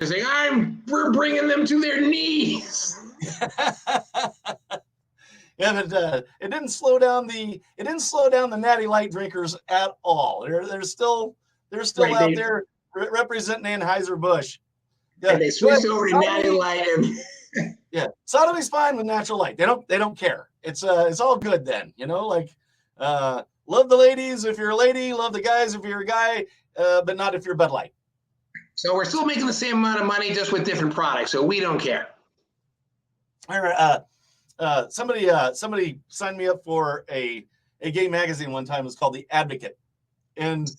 They're saying, we're bringing them to their knees. Yeah, but it didn't slow down the Natty Light drinkers at all. They're still right, out there representing Anheuser-Busch. Yeah, and they switched over to Natty Light. Yeah, sodomy's fine with natural light. They don't care. It's all good then. Like love the ladies if you're a lady, love the guys if you're a guy, but not if you're Bud Light. So we're still making the same amount of money, just with different products. So we don't care. All right. Somebody signed me up for a gay magazine one time. It was called The Advocate, and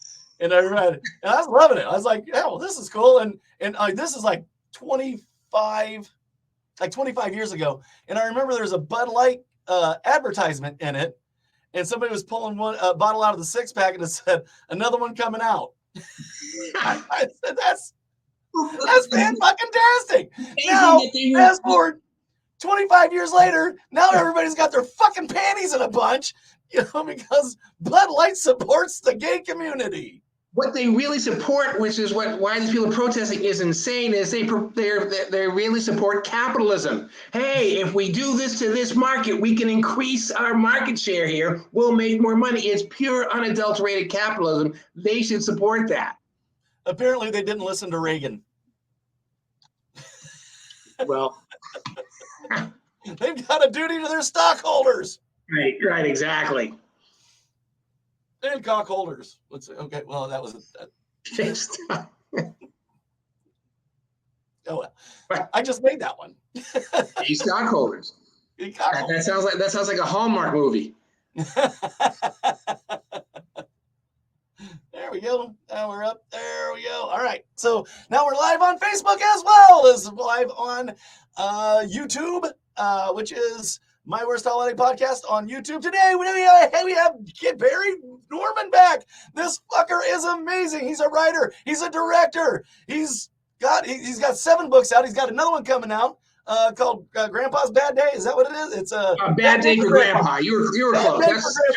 I read it, and I was loving it. I was like, yeah, well, this is cool. And this is like 25 years ago. And I remember there was a Bud Light advertisement in it, and somebody was pulling one bottle out of the 6-pack, and it said, another one coming out. I said, that's fan-fucking-tastic. Now, fast forward 25 years later, now everybody's got their fucking panties in a bunch, because Bud Light supports the gay community. What they really support, which is why these people are protesting, is insane. Is they really support capitalism. Hey, if we do this to this market, we can increase our market share here. We'll make more money. It's pure, unadulterated capitalism. They should support that. Apparently, they didn't listen to Reagan. Well, they've got a duty to their stockholders. Right, exactly. And cock holders. Let's say, okay, well, that was oh well. I just made that one. Stockholders. That sounds like a Hallmark movie. There we go. Now we're up. There we go. All right. So now we're live on Facebook as well as live on YouTube, which is My Worst Holiday Podcast on YouTube. Today we have Barry Norman back. This fucker is amazing. He's a writer. He's a director. He's got 7 books out. He's got another one coming out called Grandpa's Bad Day. Is that what it is? It's a bad day for Grandpa. You were close.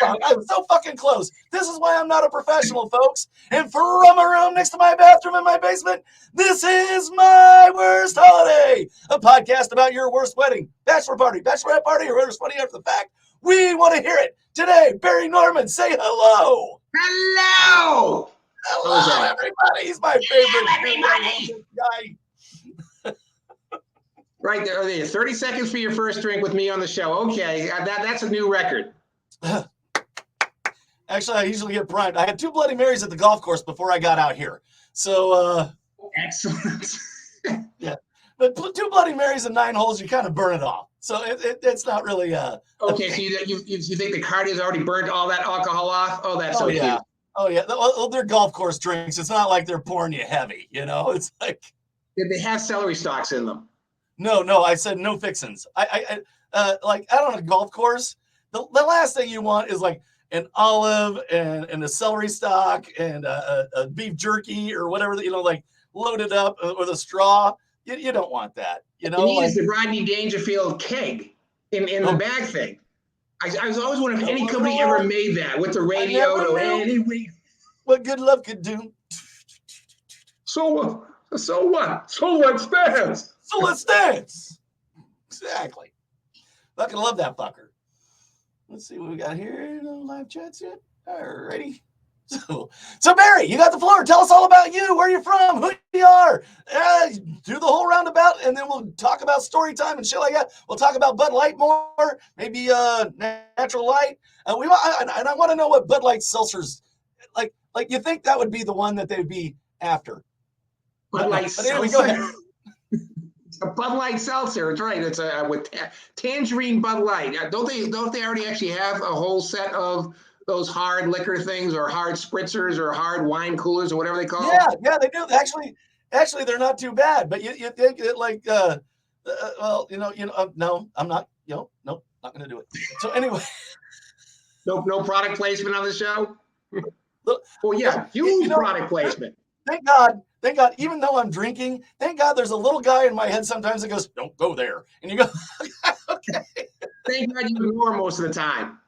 I was so fucking close. This is why I'm not a professional, folks. And from a room next to my bathroom in my basement, this is My Worst Holiday, a podcast about your worst wedding, bachelor party, bachelorette party, or whatever's funny after the fact. We want to hear it. Today, Barry Norman, say hello. Hello. Hello, everybody. He's my favorite guy. Right there, 30 seconds for your first drink with me on the show. Okay, that's a new record. Actually, I usually get primed. I had 2 Bloody Marys at the golf course before I got out here. So, excellent. Yeah, but 2 Bloody Marys and 9 holes, you kind of burn it off. So it's not really. Okay, so you think the cardio's already burned all that alcohol off? Oh, that's so cute. Oh yeah, well, they're golf course drinks. It's not like they're pouring you heavy. It's like. Did they have celery stalks in them? No, I said no fixins. I like out on a golf course, the last thing you want is like an olive and a celery stalk and a beef jerky or whatever that like loaded up with a straw. You don't want that. You need the Rodney Dangerfield keg in the bag thing. I was always wondering if any company ever made that with the radio to anyway. What good love could do. So what? So let's dance. So let's dance. Exactly. Fucking love that fucker. Let's see what we got here. No live chats yet. Alrighty. So Barry, you got the floor. Tell us all about you, where you're from, who you are. Do the whole roundabout, and then we'll talk about story time and shit like that. We'll talk about Bud Light more, maybe Natural Light. I want to know what Bud Light seltzers like. You think that would be the one that they'd be after? Bud Light seltzer. Anyway, go ahead. A Bud Light seltzer. It's right. It's with tangerine Bud Light. Don't they already actually have a whole set of those hard liquor things or hard spritzers or hard wine coolers or whatever they call them? Yeah, they do. Actually, they're not too bad. But you think that no, I'm not. Nope, not going to do it. So anyway, no product placement on the show. Well, yeah, huge product placement. Thank God. Even though I'm drinking, thank God there's a little guy in my head sometimes that goes, "Don't go there," and you go, "Okay." Thank God you ignore most of the time.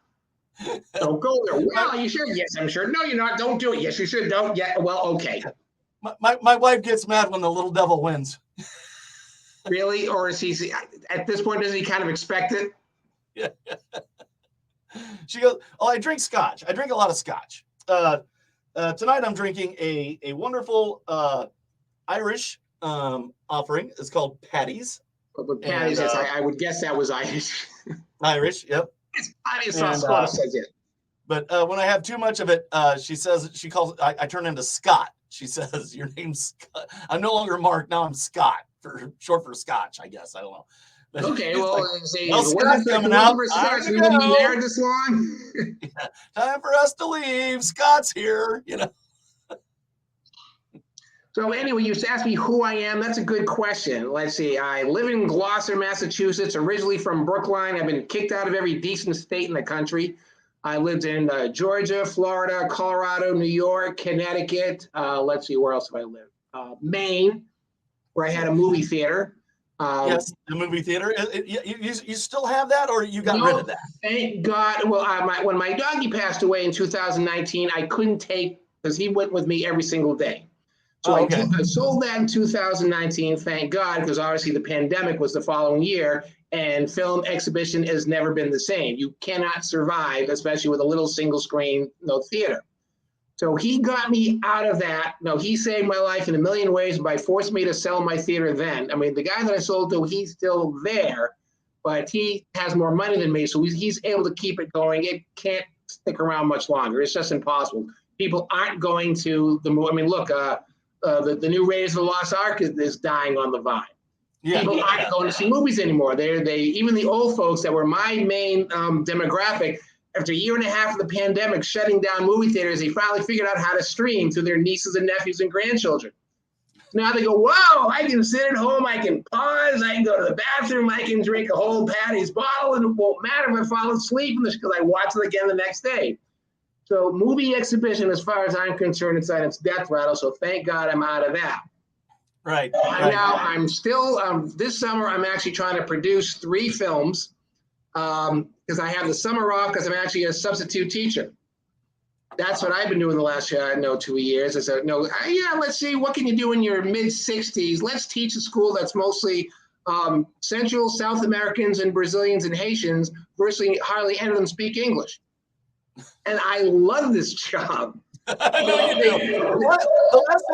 Don't go there. Well, are you sure? Yes, I'm sure. No, you're not. Don't do it. Yes, you should. Don't. Yeah. Well, okay. My wife gets mad when the little devil wins. Really? Or is he, at this point, doesn't he kind of expect it? Yeah. She goes, oh, I drink scotch. I drink a lot of scotch. Tonight I'm drinking a wonderful Irish offering. It's called Patty's. But Patty's, I would guess that was Irish. Irish, yep. It's Patty's sauce, Scott says it. But when I have too much of it, she says, she calls, I turn into Scott. She says, your name's Scott. I'm no longer Mark. Now I'm Scott, for short for Scotch, I guess. I don't know. But okay, well, like, Scott's coming out. Scotch, we wouldn't be married this long. Yeah, time for us to leave. Scott's here, you know. So anyway, you asked me who I am. That's a good question. Let's see. I live in Gloucester, Massachusetts, originally from Brookline. I've been kicked out of every decent state in the country. I lived in Georgia, Florida, Colorado, New York, Connecticut. Let's see, where else have I lived? Maine, where I had a movie theater. Yes, the movie theater. You still have that, or you got rid of that? Thank God. Well, when my doggy passed away in 2019, I couldn't take, because he went with me every single day. So I sold that in 2019, thank God, because obviously the pandemic was the following year, and film exhibition has never been the same. You cannot survive, especially with a little single screen theater. So he got me out of that. No, he saved my life in a million ways by forcing me to sell my theater then. I mean, the guy that I sold to, he's still there, but he has more money than me, so he's able to keep it going. It can't stick around much longer. It's just impossible. People aren't going to the movie. I mean, look, the new Raiders of the Lost Ark is dying on the vine. Yeah, people aren't going to see movies anymore. They even the old folks that were my main demographic, after a year and a half of the pandemic shutting down movie theaters, they finally figured out how to stream to their nieces and nephews and grandchildren. Now they go, wow, I can sit at home, I can pause, I can go to the bathroom, I can drink a whole Patty's bottle, and it won't matter if I fall asleep because I watch it again the next day. So movie exhibition, as far as I'm concerned, it's death rattle. So thank God I'm out of that. Right. Now I'm still, this summer, I'm actually trying to produce 3 films because I have the summer off because I'm actually a substitute teacher. That's what I've been doing the last 2 years. I said, let's see, what can you do in your mid-60s? Let's teach a school that's mostly Central, South Americans and Brazilians and Haitians, virtually hardly any of them speak English. And I love this job. I know you do. The last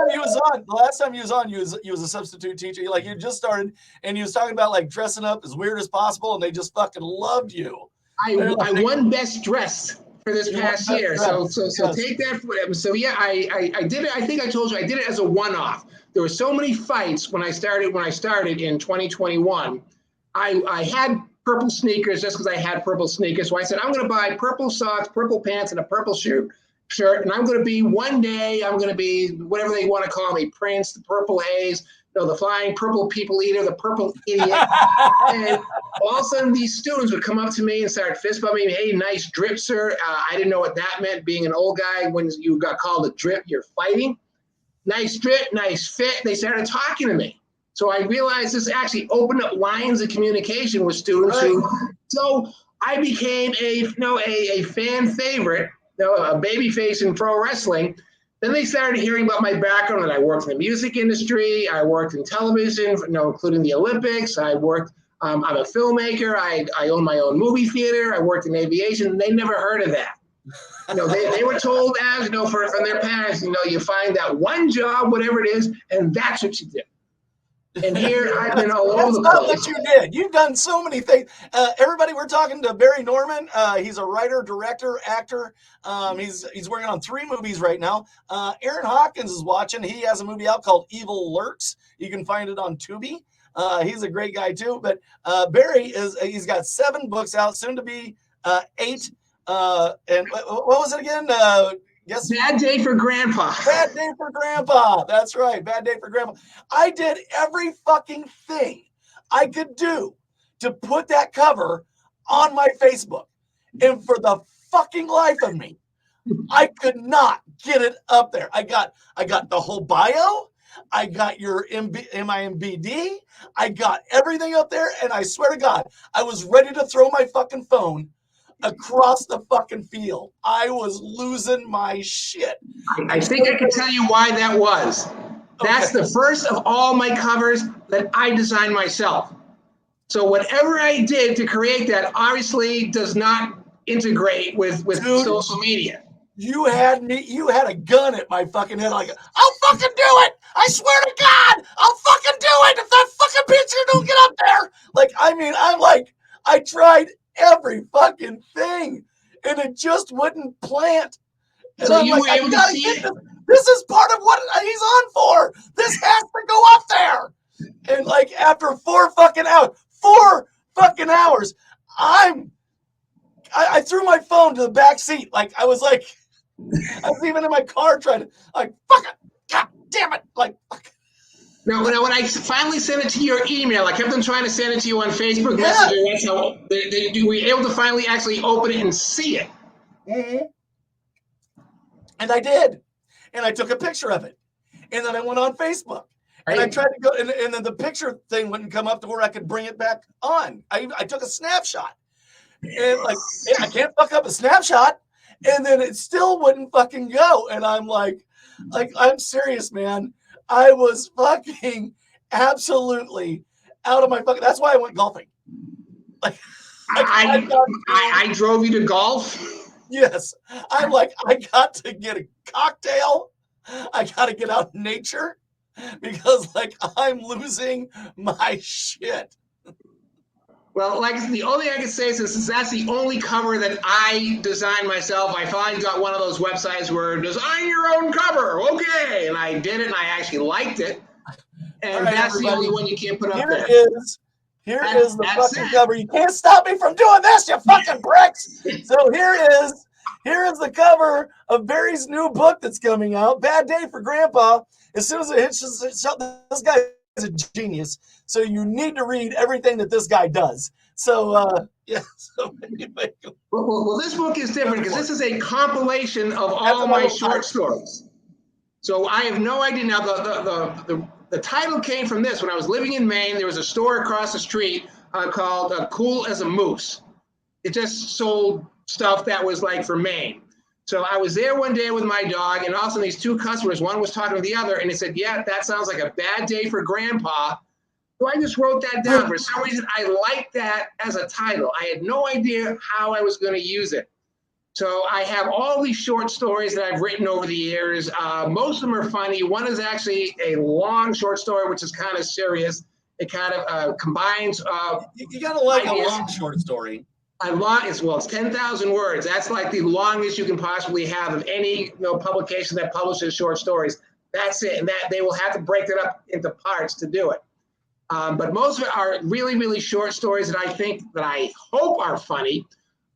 time you was on, you was a substitute teacher. Like you just started, and you was talking about like dressing up as weird as possible, and they just fucking loved you. I won best dressed for this past year. So take that for them. So yeah, I did it. I think I told you I did it as a one-off. There were so many fights when I started in 2021. I had purple sneakers just because I had purple sneakers. So I said, I'm going to buy purple socks, purple pants, and a purple shirt. And I'm going to be whatever they want to call me, Prince, the purple A's, the flying purple people eater, the purple idiot. And all of a sudden these students would come up to me and start fist bumping me. Hey, nice drip, sir. I didn't know what that meant. Being an old guy, when you got called a drip, you're fighting. Nice drip, nice fit. They started talking to me. So I realized this actually opened up lines of communication with students. So I became a fan favorite, a baby face in pro wrestling. Then they started hearing about my background, that I worked in the music industry. I worked in television, including the Olympics. I'm a filmmaker. I own my own movie theater. I worked in aviation. They never heard of that. They were told as, from their parents, you find that one job, whatever it is, and that's what you do. And here I've been all over the place. That's not what you did. You've done so many things. Everybody, we're talking to Barry Norman. He's a writer, director, actor. He's working on 3 movies right now. Aaron Hawkins is watching. He has a movie out called Evil Lurks. You can find it on Tubi. He's a great guy too. But Barry he's got 7 books out, soon to be 8. And what was it again? Yes. Bad Day for Grandpa. Bad Day for Grandpa. That's right. Bad Day for Grandpa. I did every fucking thing I could do to put that cover on my Facebook. And for the fucking life of me, I could not get it up there. I got the whole bio. I got your MIMBD. I got everything up there. And I swear to God, I was ready to throw my fucking phone across the fucking field. I was losing my shit. I think I can tell you why that was. That's the first of all my covers that I designed myself. So whatever I did to create that obviously does not integrate with Dude, social media. You had a gun at my fucking head. Like, I'll fucking do it. I swear to God, I'll fucking do it if that fucking picture don't get up there. Like, I mean, I tried every fucking thing, and it just wouldn't plant. And So I'm you like, were I able to gotta see get it? this. This is part of what he's on for. This has to go up there. And like after 4 fucking hours, I threw my phone to the back seat. Like I was even in my car trying to fuck it. God damn it. Like fuck. No, when I finally sent it to your email, I kept on trying to send it to you on Facebook Messenger. That's how you were able to finally actually open it and see it. Mm-hmm. And I did. And I took a picture of it. And then I went on Facebook. And I tried to go, and then the picture thing wouldn't come up to where I could bring it back on. I took a snapshot. And I can't fuck up a snapshot. And then it still wouldn't fucking go. And I'm like, I'm serious, man. I was fucking absolutely out of my fucking, that's why I went golfing. I drove you to golf. Yes. I'm like, I got to get a cocktail. I got to get out in nature because I'm losing my shit. Well, the only thing I can say is that's the only cover that I designed myself. I finally got one of those websites where design your own cover. Okay. And I did it and I actually liked it. And that's the only one you can't put up there. Here is the fucking cover. You can't stop me from doing this, you fucking bricks. So here is the cover of Barry's new book that's coming out, Bad Day for Grandpa. As soon as it hits, this guy is a genius. So you need to read everything that this guy does. So, yeah. So anyway. Well, this book is different because this is a compilation of all my short stories. So I have no idea. Now, the title came from this. When I was living in Maine, there was a store across the street called Cool as a Moose. It just sold stuff that was for Maine. So I was there one day with my dog, and all of a sudden these two customers, one was talking to the other, and they said, yeah, that sounds like a bad day for Grandpa. So I just wrote that down. For some reason, I liked that as a title. I had no idea how I was going to use it. So I have all these short stories that I've written over the years. Most of them are funny. One is actually a long short story, which is kind of serious. It kind of combines. You got to like a long short story. It's 10,000 words. That's the longest you can possibly have of any publication that publishes short stories. That's it. And that they will have to break it up into parts to do it. But most of it are really, really short stories that I hope are funny.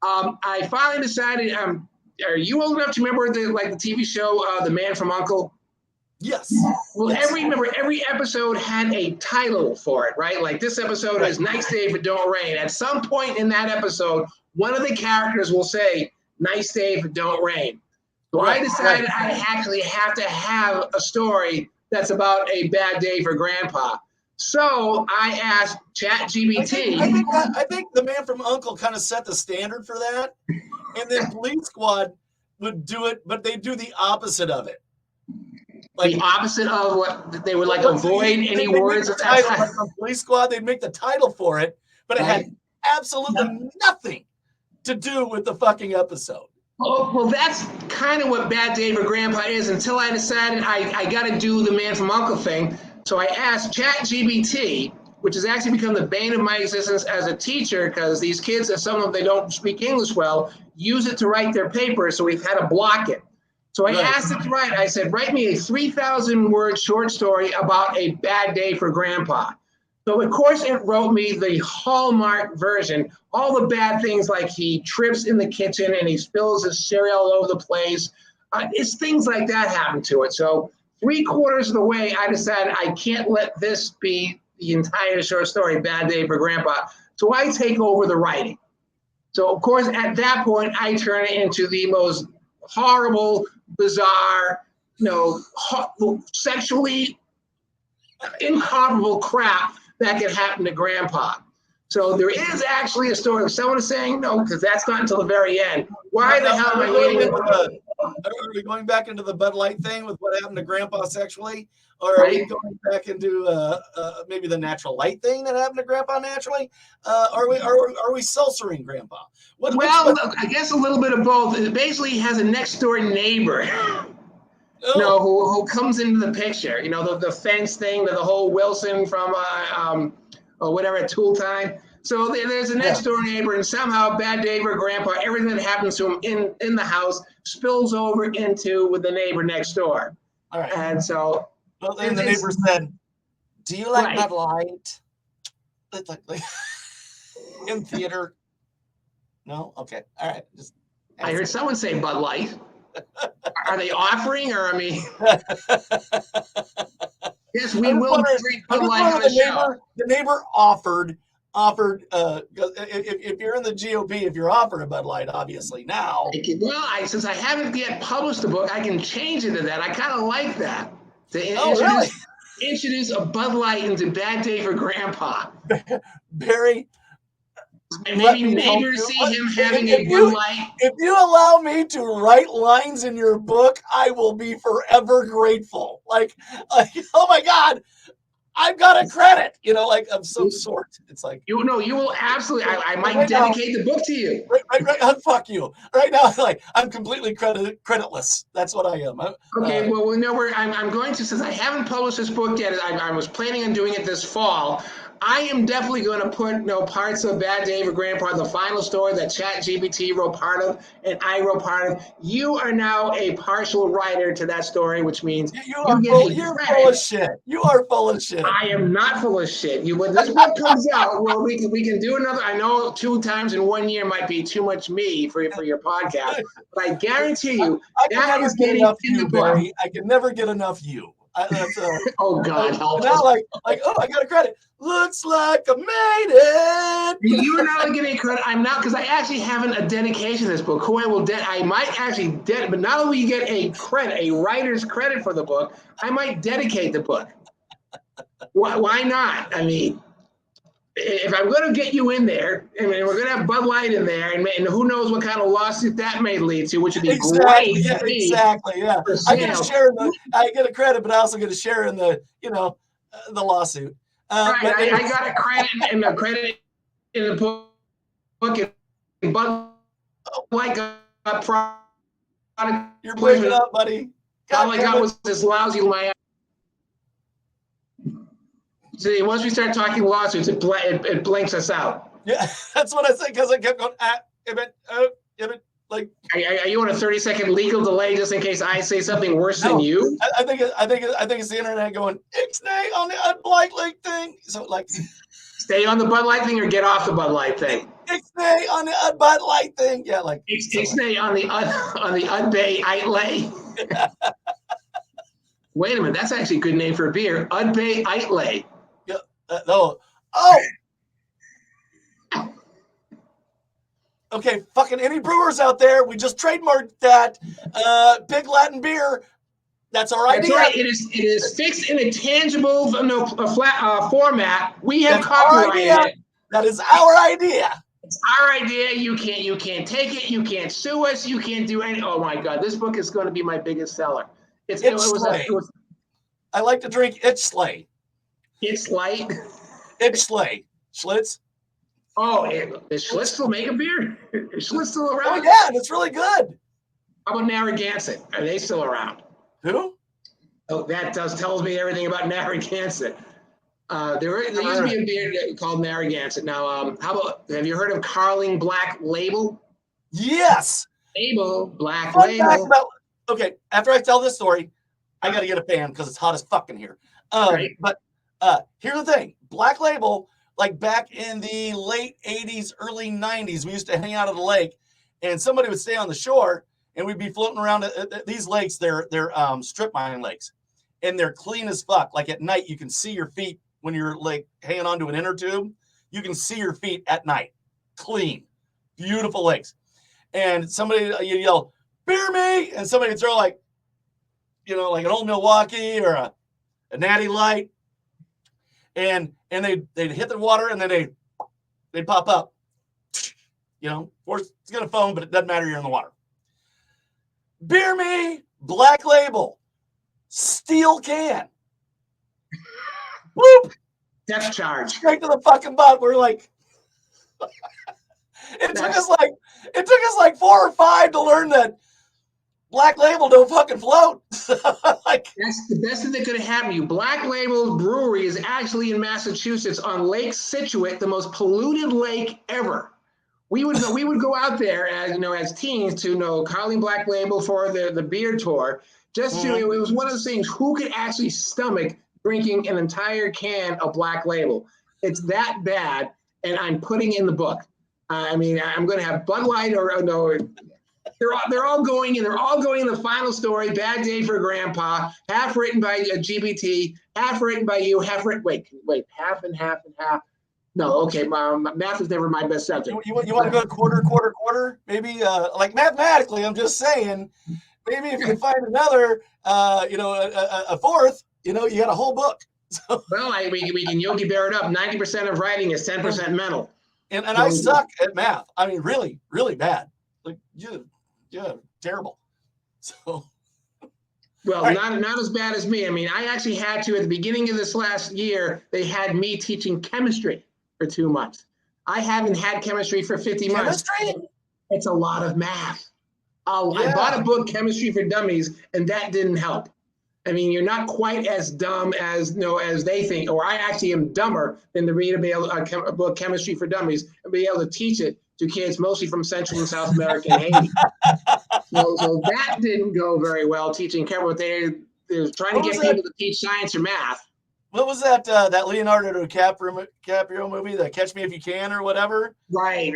I finally decided. Are you old enough to remember the TV show The Man from U.N.C.L.E.? Yes. Well, every episode had a title for it, right? Like this episode is Nice Day If It Don't Rain. At some point in that episode, one of the characters will say, Nice Day If It Don't Rain. So I decided I actually have to have a story that's about a bad day for Grandpa. So I asked ChatGPT. I think The Man from U.N.C.L.E. kind of set the standard for that. And then Police Squad would do it, but they do the opposite of it. The opposite of what they would avoid any words of that title. From Police Squad, they'd make the title for it, but it had absolutely nothing to do with the fucking episode. Oh, well, that's kind of what Bad Day for Grandpa is until I decided I got to do the Man from U.N.C.L.E. thing. So I asked ChatGPT, which has actually become the bane of my existence as a teacher because these kids, some of them, they don't speak English well, use it to write their papers, so we've had to block it. So I asked it to write, I said, write me a 3,000-word short story about a bad day for Grandpa. So, of course, it wrote me the Hallmark version, all the bad things like he trips in the kitchen and he spills his cereal all over the place. It's things like that happen to it. So 3/4 of the way, I decided I can't let this be the entire short story, Bad Day for Grandpa. So I take over the writing. So, of course, at that point, I turn it into the most horrible, bizarre, sexually incomparable crap that could happen to Grandpa. So there is actually a story. If someone is saying no, because that's not until the very end. Why the hell am I waiting? Are we going back into the Bud Light thing with what happened to Grandpa sexually, or are we Right? going back into maybe the natural light thing that happened to Grandpa naturally? Are we censoring Grandpa? Well, I guess a little bit of both. It basically has a next door neighbor, Oh, who comes into the picture. The fence thing, the whole Wilson from or whatever, Tool Time. So there's a yeah. next door neighbor, and somehow Bad Dave or Grandpa, everything that happens to him in the house spills over into with the neighbor next door. All right. And so Well, then the it's neighbor said, "Do you like right. Bud Light?" It's like in theater. No, okay, all right. Just I heard someone say Bud Light. Are they offering, or I mean, yes, we will drink I'm Bud just Light on wondering the show. the neighbor offered if you're in the GOP, if you're offered a Bud Light, obviously now. Well, since I haven't yet published the book, I can change it to that. I kind of like that. To Oh, really? introduce a Bud Light into Bad Day for Grandpa. Barry, And let maybe me help neighbors you. see him having a Bud Light. If you allow me to write lines in your book, I will be forever grateful. Like oh my God, I've got a credit, like of some sort. It's like You will absolutely. I might right now, dedicate the book to you. right. Fuck you. Right now, like I'm completely creditless. That's what I am. Okay, well, I'm going to, since I haven't published this book yet, I was planning on doing it this fall. I am definitely going to put parts of Bad Day for Grandpa, the final story that ChatGPT wrote part of, and I wrote part of. You are now a partial writer to that story, which means you get a You're credit. full of shit. You are full of shit. I am not full of shit. When this book comes out, well, we can do another. I know 2 times in 1 year might be too much me for your podcast, but I guarantee you I can that never is get getting enough in the you, book. Barry. I can never get enough you. Oh God, help now us! like oh, I got a credit. Looks like I made it. You are not only getting credit. I'm not, because I actually haven't a dedication to this book. Who I will I might actually but not only you get a writer's credit for the book, I might dedicate the book. Why not? I mean, if I'm going to get you in there, and we're going to have Bud Light in there, and who knows what kind of lawsuit that may lead to, which would be Exactly. great. Yeah, exactly. Yeah. I get a share in I get a credit, but I also get a share in the the lawsuit. Right, But anyway. I got a credit in the book, and Bud Light got product. You're breaking up, buddy. All I got was this lousy Miami. See, once we start talking lawsuits, it blanks us out. Yeah, that's what I said, because I kept going, like. Are you on a 30-second legal delay just in case I say something worse than you? I think it's the internet going, ixnay on the Bud Light thing. So like, stay on the Bud Light thing or get off the Bud Light thing. Ixnay on the Bud Light thing. Yeah, like Ixnay on the Udbay Itlay. Wait a minute, that's actually a good name for a beer. Udbay Itlay. Yeah. Okay, fucking any brewers out there, we just trademarked that Big Latin beer. That's our idea. That's right. It is fixed in a tangible, format. We have copyrighted it. That is our idea. It's our idea. You can't take it. You can't sue us. You can't do any. Oh my God, this book is going to be my biggest seller. I like to drink Itch Slay. It's light. Itch Slay. Schlitz. Oh, is Schlitz still make a beer? Is Schlitz still around? Oh yeah, and it's really good. How about Narragansett? Are they still around? Who? Oh, that tells me everything about Narragansett. There used to be a beer called Narragansett. Now, have you heard of Carling Black Label? Yes. Black Fun Label. fact about, okay, after I tell this story, I got to get a fan because it's hot as fucking here. Right. But here's the thing. Black Label, like back in the late 80s, early 90s, we used to hang out at the lake, and somebody would stay on the shore, and we'd be floating around these lakes. They're strip mining lakes, and they're clean as fuck. Like at night, you can see your feet when you're like hanging onto an inner tube. You can see your feet at night. Clean. Beautiful lakes. And somebody, you yell, beer me, and somebody would throw like an old Milwaukee or a Natty Light, and they'd hit the water, and then they'd pop up. Of course, it's gonna foam, but it doesn't matter. You're in the water. Beer Me, Black Label, steel can. Whoop! Depth charge. Straight to the fucking butt. We're like, it took us like 4 or 5 to learn that Black Label don't fucking float. Like, that's the best thing that could have happened to you. Black Label Brewery is actually in Massachusetts on Lake Situate, the most polluted lake ever. We would go out there as teens to Carling Black Label for the beer tour. Just to it was one of those things. Who could actually stomach drinking an entire can of Black Label? It's that bad, and I'm putting in the book. I'm going to have Bud Light or no. They're all going in the final story. Bad Day for Grandpa. Half written by GBT, half written by you. Wait, half and half and half. No, okay. Math is never my best subject. You want to go quarter? Maybe like mathematically, I'm just saying. Maybe if you can find another, a fourth, you got a whole book. So, well, we can Yogi Bear it up. 90% of writing is 10% mental. And I suck at math. I mean, really, really bad. Like, yeah, terrible. So. Well, right. not as bad as me. I mean, I actually had to, at the beginning of this last year, they had me teaching chemistry for 2 months. I haven't had chemistry for 50 months. Chemistry? It's a lot of math. I bought a book, Chemistry for Dummies, and that didn't help. I mean, you're not quite as dumb as as they think, or I actually am dumber than to read a book, Chemistry for Dummies, and be able to teach it to kids mostly from Central and South America and Haiti. So that didn't go very well, teaching chemistry. They're trying to get people to teach science or math. What was that Leonardo DiCaprio movie, the Catch Me If You Can or whatever? Right.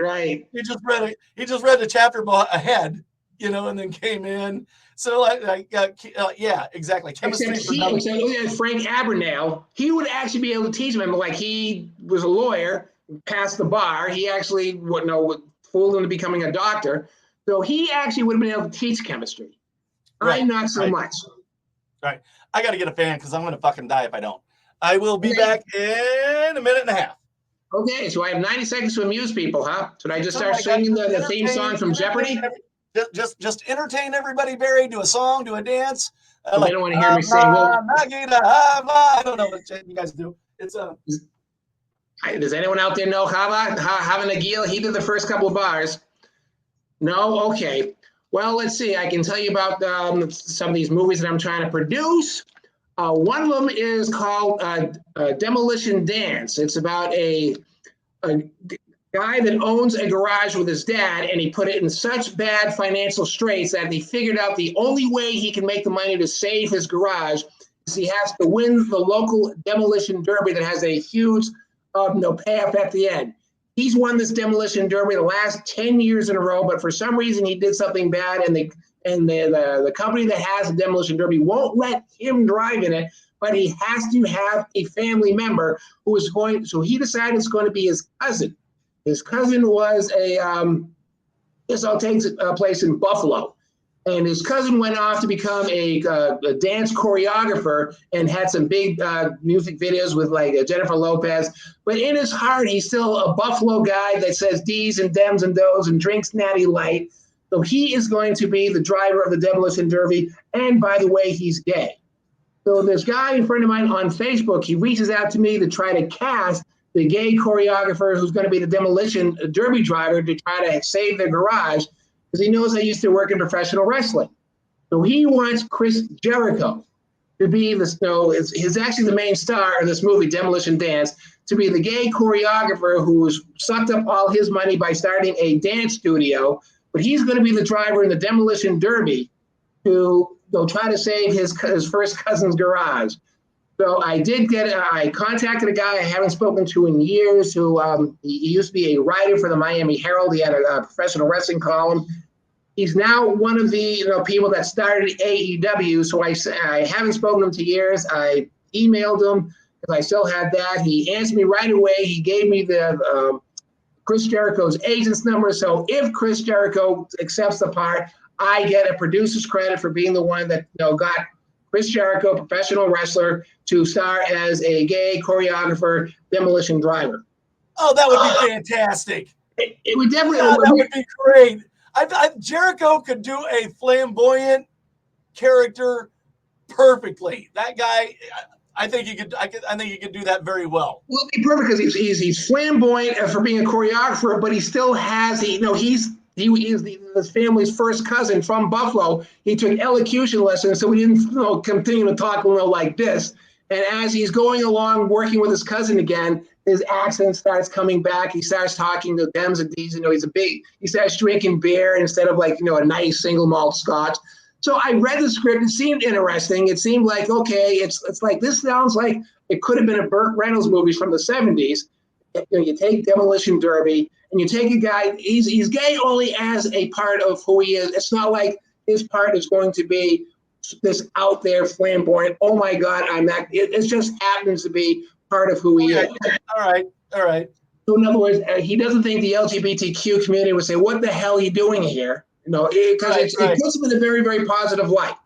He just read the chapter ahead, and then came in. So yeah, exactly. Except Frank Abagnale, he would actually be able to teach them. Like, he was a lawyer, passed the bar. He actually fooled into becoming a doctor. So he actually would have been able to teach chemistry. Right. I not so much. Right. I got to get a fan because I'm going to fucking die if I don't. I will be back in a minute and a half. Okay, so I have 90 seconds to amuse people, huh? Should I just start singing the theme song from Jeopardy? Just entertain everybody, Barry. Do a song, do a dance. They don't want to hear me sing. Well, I don't know what you guys do. It's Does anyone out there know Hava Nagil? He did the first couple of bars. No? Okay. Well, let's see. I can tell you about some of these movies that I'm trying to produce. One of them is called Demolition Dance. It's about a guy that owns a garage with his dad, and he put it in such bad financial straits that he figured out the only way he can make the money to save his garage is he has to win the local demolition derby that has a huge payoff at the end. He's won this demolition derby the last 10 years in a row, but for some reason he did something bad, and the company that has the demolition derby won't let him drive in it, but he has to have a family member who is going. So he decided it's going to be his cousin. His cousin was this all takes place in Buffalo. And his cousin went off to become a dance choreographer and had some big music videos with Jennifer Lopez. But in his heart, he's still a Buffalo guy that says D's and Dems and Does and drinks Natty Light. So he is going to be the driver of the demolition derby. And by the way, he's gay. So this guy, a friend of mine on Facebook, he reaches out to me to try to cast the gay choreographer who's going to be the demolition derby driver to try to save their garage, because he knows I used to work in professional wrestling. So he wants Chris Jericho to be is actually the main star of this movie, Demolition Dance, to be the gay choreographer who's sucked up all his money by starting a dance studio. But he's going to be the driver in the demolition derby to try to save his first cousin's garage. So I contacted a guy I haven't spoken to in years who he used to be a writer for the Miami Herald. He had a professional wrestling column. He's now one of the people that started AEW. So I haven't spoken to him to years. I emailed him because I still had that. He answered me right away. He gave me the Chris Jericho's agent's number. So if Chris Jericho accepts the part, I get a producer's credit for being the one that got Chris Jericho, professional wrestler, to star as a gay choreographer, demolition driver. Oh, that would be fantastic. It would definitely. That would be great. Jericho could do a flamboyant character perfectly. That guy, I think he could. I think he could do that very well. Well, it'd be perfect because he's flamboyant for being a choreographer, but he still has he is his family's first cousin from Buffalo. He took elocution lessons, so we didn't continue to talk like this. And as he's going along, working with his cousin again, his accent starts coming back. He starts talking to Dems and D's. He starts drinking beer instead of a nice single malt scotch. So I read the script. It seemed interesting. It seemed like, okay, it's like, this sounds like it could have been a Burt Reynolds movie from the 70s. You take Demolition Derby and you take a guy, he's gay only as a part of who he is. It's not like his part is going to be this out there flamboyant, oh my God, I'm that. It just happens to be part of who he is. All right. So in other words, he doesn't think the LGBTQ community would say, what the hell are you doing here? Because it puts him in a very, very positive light.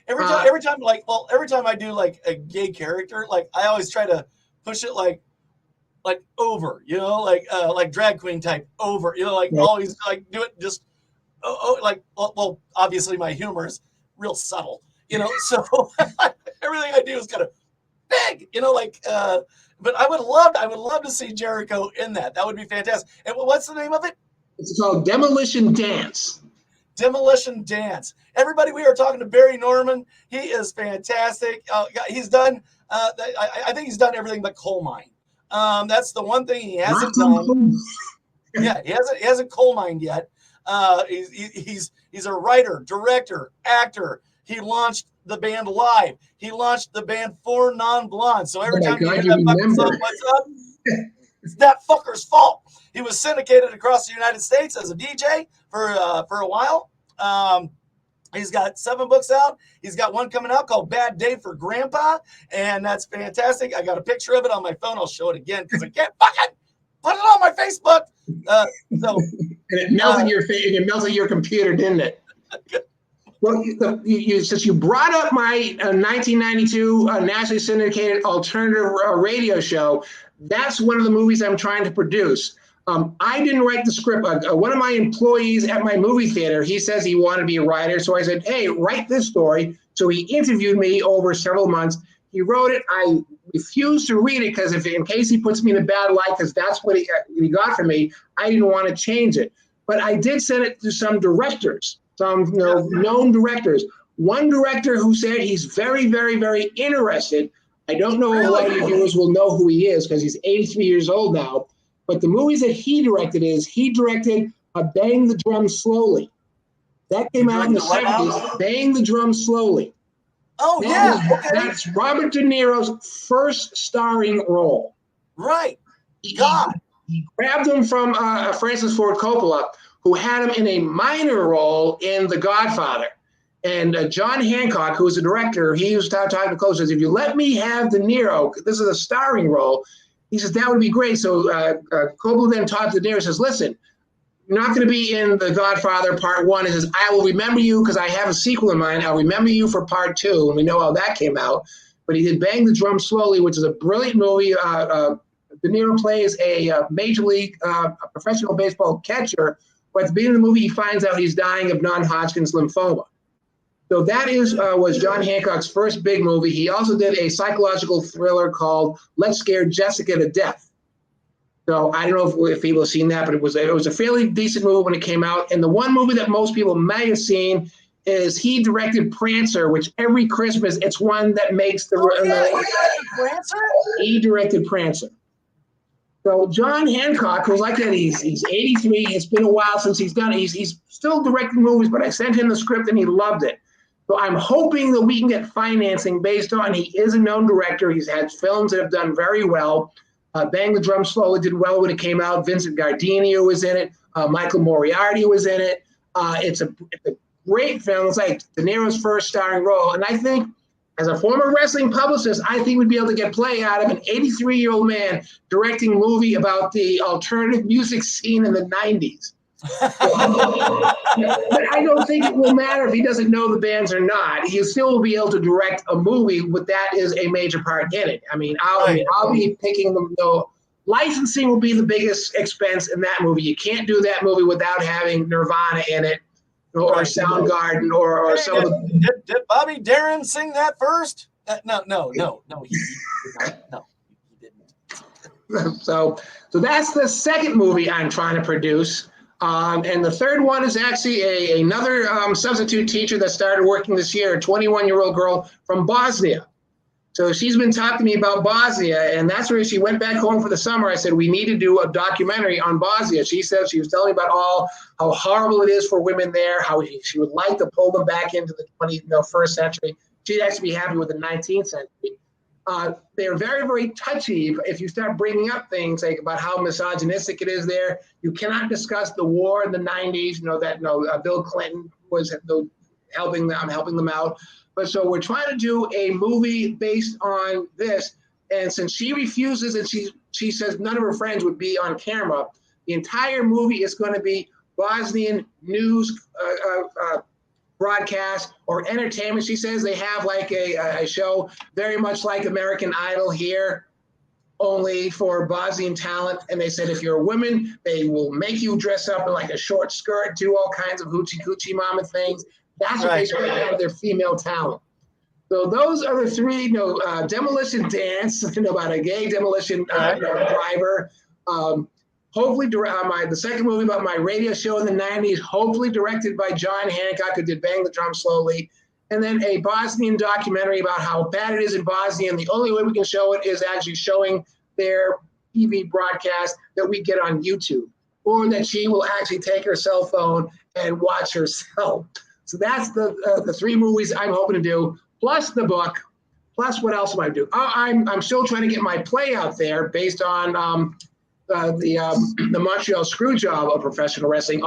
Every time I do like a gay character, like I always try to push it like over, like drag queen type over, always like do it just well, obviously my humor is real subtle, so everything I do is kind of big, but I would love to see Jericho in that. That would be fantastic. And what's the name of it? It's called Demolition Dance. Demolition Dance. Everybody, we are talking to Barry Norman. He is fantastic. He's done, I think he's done everything but coal mine. That's the one thing he hasn't done. Yeah, he hasn't coal mined yet. He's a writer, director, actor. He launched the band Live. He launched the band Four Non-Blondes. So every time you hear that fucking song, what's up? It's that fucker's fault. He was syndicated across the United States as a DJ for a while. He's got 7 books out. He's got one coming out called Bad Day for Grandpa, and that's fantastic. I got a picture of it on my phone. I'll show it again because I can't fucking put it on my Facebook. And it melted your face. It melted your computer, didn't it? Well, since you brought up my 1992 nationally syndicated alternative radio show, that's one of the movies I'm trying to produce. I didn't write the script. One of my employees at my movie theater, he says he wanted to be a writer. So I said, hey, write this story. So he interviewed me over several months. He wrote it. I refused to read it because in case he puts me in a bad light, because that's what he got from me, I didn't want to change it. But I did send it to some directors, some known directors. One director who said he's very, very, very interested. I don't know if a lot of your viewers will know who he is because he's 83 years old now. But the movies that he directed Bang the Drum Slowly. That came out in the 70s. Bang the Drum Slowly. Oh, yeah. That's Robert De Niro's first starring role. Right. He grabbed him from Francis Ford Coppola, who had him in a minor role in The Godfather. And John Hancock, who was the director, he was talking to Coppola, says, if you let me have De Niro, this is a starring role, he says, that would be great. So Coppola then talked to De Niro, says, listen, you're not going to be in The Godfather Part 1. He says, I will remember you because I have a sequel in mind. I'll remember you for Part 2. And we know how that came out. But he did Bang the Drum Slowly, which is a brilliant movie. De Niro plays a major league professional baseball catcher. But at the beginning of the movie, he finds out he's dying of non-Hodgkin's lymphoma. So that was John Hancock's first big movie. He also did a psychological thriller called Let's Scare Jessica to Death. So I don't know if people have seen that, but it was a fairly decent movie when it came out. And the one movie that most people may have seen is he directed Prancer, which every Christmas it's one that makes the. Prancer? He directed Prancer. So John Hancock, who's like that, he's 83. It's been a while since he's done it. He's still directing movies, but I sent him the script and he loved it. So I'm hoping that we can get financing based on he is a known director. He's had films that have done very well. Bang the Drum Slowly did well when it came out. Vincent Gardenia was in it. Michael Moriarty was in it. It's a great film. It's like De Niro's first starring role. And I think, as a former wrestling publicist, I think we'd be able to get play out of an 83-year-old man directing a movie about the alternative music scene in the 90s. But I don't think it will matter if he doesn't know the bands or not. He still will be able to direct a movie with that is a major part in it. I mean, I'll be picking licensing will be the biggest expense in that movie. You can't do that movie without having Nirvana in it, or Soundgarden, or some of the. Did Bobby Darin sing that first? No, he did not. No, he didn't. So that's the second movie I'm trying to produce. And the third one is actually another substitute teacher that started working this year, a 21-year-old girl from Bosnia. So she's been talking to me about Bosnia, and that's where she went back home for the summer. I said, we need to do a documentary on Bosnia. She said she was telling me about how horrible it is for women there, how she would like to pull them back into the 21st century. She'd actually be happy with the 19th century. They're very, very touchy if you start bringing up things like about how misogynistic it is there. You cannot discuss the war in the 90s, Bill Clinton was helping them out. But so we're trying to do a movie based on this. And since she refuses and she says none of her friends would be on camera, the entire movie is going to be Bosnian news broadcast or entertainment. She says they have like a show very much like American Idol here, only for Bosnian talent. And they said if you're a woman, they will make you dress up in like a short skirt, do all kinds of hoochie coochie mama things. That's what they spread out their female talent. So those are the three, demolition dance, about a gay demolition driver. Hopefully, the second movie about my radio show in the 90s, hopefully directed by John Hancock, who did Bang the Drum Slowly. And then a Bosnian documentary about how bad it is in Bosnia. And the only way we can show it is actually showing their TV broadcast that we get on YouTube, or that she will actually take her cell phone and watch herself. So that's the three movies I'm hoping to do, plus the book, plus what else am I doing? I'm still trying to get my play out there based on the Montreal Screwjob of professional wrestling.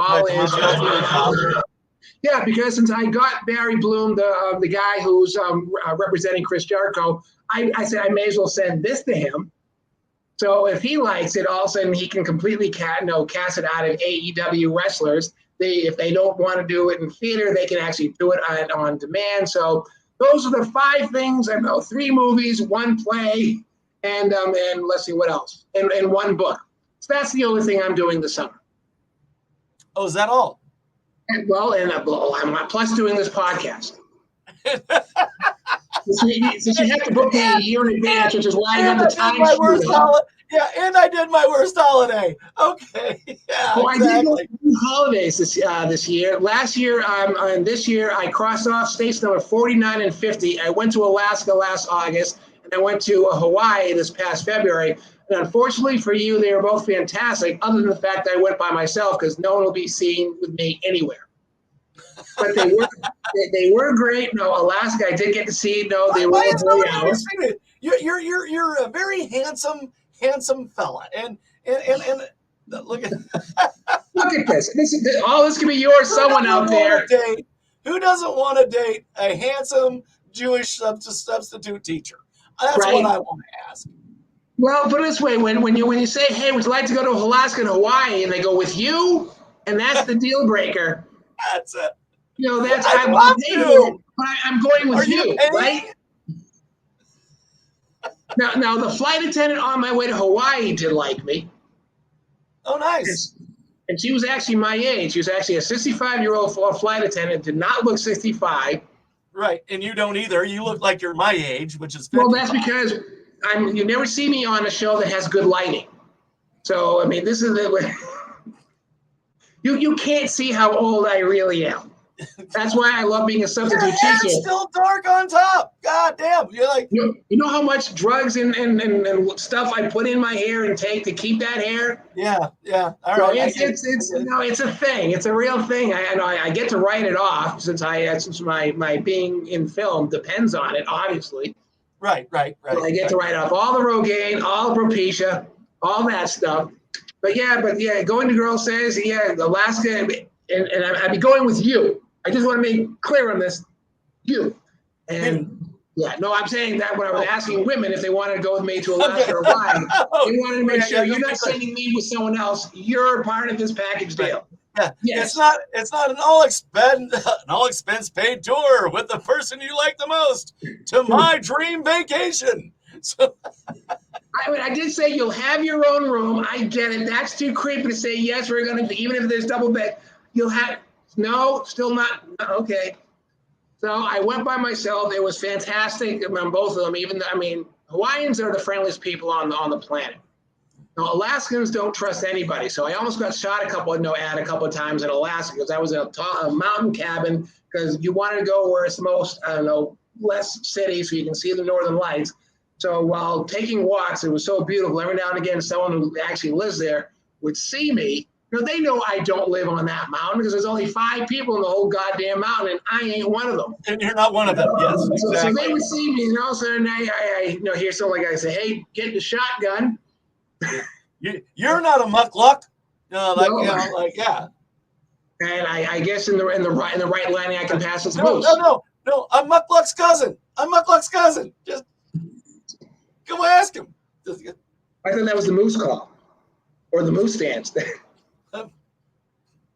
Yeah, because since I got Barry Bloom, the guy who's representing Chris Jericho, I said I may as well send this to him. So if he likes it, all of a sudden he can completely cast it out of AEW wrestlers. If they don't want to do it in theater, they can actually do it on demand. So those are the 5 things. I know 3 movies, 1 play, and let's see what else, and 1 book. So that's the only thing I'm doing this summer. Oh, is that all? And I'm plus doing this podcast. So you have to book me a year in advance, which is why I got the time. And I did my worst holiday. Okay. Yeah, well, exactly. I did go holidays this year. Last year, and this year, I crossed off states number 49 and 50. I went to Alaska last August, and I went to Hawaii this past February. And unfortunately for you, they were both fantastic, other than the fact that I went by myself because no one will be seen with me anywhere. But they were great. No, Alaska, I did get to see. No, they were great. You're a very handsome fella, and look at look at this. All this can be yours. Someone out there. Who doesn't want to date a handsome Jewish substitute teacher? That's what I want to ask. Well, put it this way: when you say, "Hey, would you like to go to Alaska and Hawaii?" and they go with you, and that's the deal breaker. That's it. That's I'd love to. But I'm going with you, paying? Right? Now, the flight attendant on my way to Hawaii did like me. Oh, nice. And she was actually my age. She was actually a 65-year-old flight attendant, did not look 65. Right, and you don't either. You look like you're my age, which is 55. Well, that's because you never see me on a show that has good lighting. So, I mean, this is you can't see how old I really am. That's why I love being a substitute teacher. Your hair's still dark on top. God damn. You're like you know how much drugs and stuff I put in my hair and take to keep that hair? Yeah. All right. It's a thing. It's a real thing. I get to write it off since my being in film depends on it, obviously. Right. So I get to write off all the Rogaine, all the Propecia, all that stuff. But yeah, going to Girl Says, Alaska, and I'd be going with you. I just want to make clear on this, you. And I'm saying that when I was asking women if they wanted to go with me to Alaska or Hawaii, they wanted to make sure you're not sending me with someone else. You're part of this package deal. Yeah, yes. It's not an all expense paid tour with the person you like the most to my dream vacation. So I did say you'll have your own room. I get it. That's too creepy to say, yes, we're going to, even if there's double bed, you'll have, no, still not. Okay. So I went by myself. It was fantastic on both of them. Even though, I mean, Hawaiians are the friendliest people on the planet. Now, Alaskans don't trust anybody. So I almost got shot a couple of times in Alaska because I was in a mountain cabin because you wanted to go where it's the most, I don't know, less city so you can see the northern lights. So while taking walks, it was so beautiful. Every now and again, someone who actually lives there would see me. They know I don't live on that mountain because there's only 5 people in the whole goddamn mountain, and I ain't one of them. And you're not one of them. Yes, exactly. So they would see me, and all of a sudden I hear some like I say, "Hey, get the shotgun." You're not a muckluck. No. Yeah. And I guess in the right lining I can pass as a moose. No. I'm Muckluck's cousin. Just go ask him. I thought that was the moose call or the moose dance.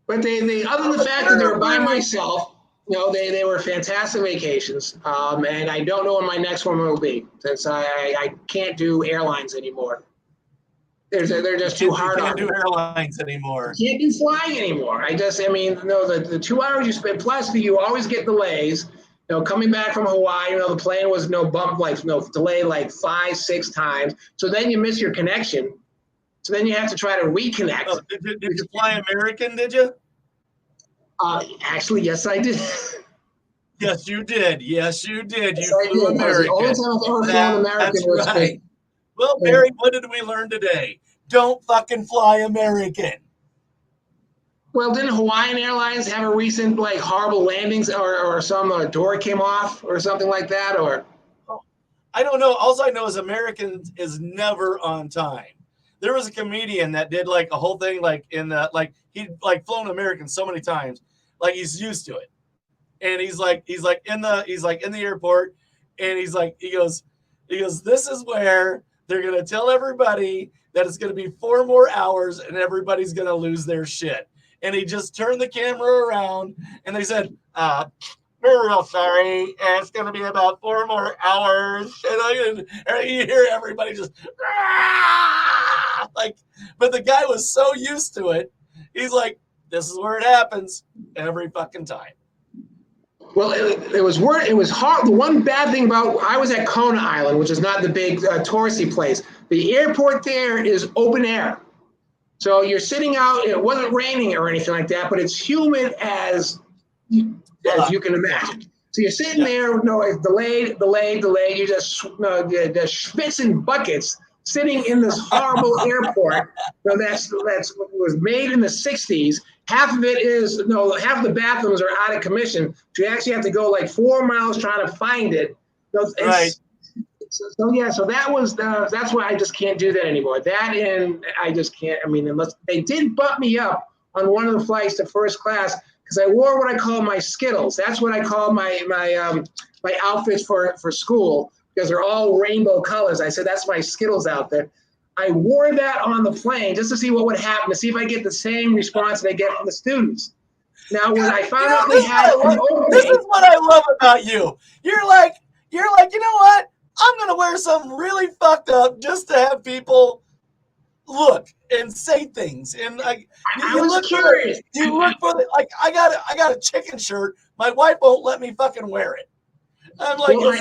But they other than the fact that they were by myself, they were fantastic vacations. And I don't know when my next one will be since I can't do airlines anymore. They're just too hard on me. Can't do airlines anymore. Can't do flying anymore. The 2 hours you spend, plus you always get delays. Coming back from Hawaii, the plane was delayed like 5-6 times. So then you miss your connection. So then you have to try to reconnect. Oh, did you fly American, did you? Actually, yes, I did. Yes, you did. You Yes, flew American. The only time I've ever flown American was right. Well, Barry, what did we learn today? Don't fucking fly American. Well, didn't Hawaiian Airlines have a recent horrible landings or some door came off or something like that? Or I don't know. All I know is American is never on time. There was a comedian that did a whole thing he'd flown American so many times, he's used to it. And he's in the airport, and he goes, this is where they're gonna tell everybody that it's gonna be 4 more hours and everybody's gonna lose their shit. And he just turned the camera around and they said, we're real sorry. It's going to be about 4 more hours. And you hear everybody just, but the guy was so used to it. He's like, this is where it happens every fucking time. Well, it was hard. The one bad thing I was at Kona Island, which is not the big touristy place. The airport there is open air. So you're sitting out, it wasn't raining or anything like that, but it's humid as you can imagine. So you're sitting there, it's delayed. You just the schwitzing buckets sitting in this horrible airport. That's was made in the 60s. Half of it is, half the bathrooms are out of commission. So you actually have to go 4 miles trying to find it. Right. So that was that's why I just can't do that anymore. That and I just can't. Unless they did bump me up on one of the flights to first class because I wore what I call my Skittles. That's what I call my outfits for school because they're all rainbow colors. I said that's my Skittles outfit. I wore that on the plane just to see what would happen, to see if I get the same response that I get from the students. Now, when I found out they had an opening, this is what I love about you. You're like, you know what? I'm going to wear something really fucked up just to have people look and say things. And I was curious. You look for I got a chicken shirt. My wife won't let me fucking wear it. I'm like, well,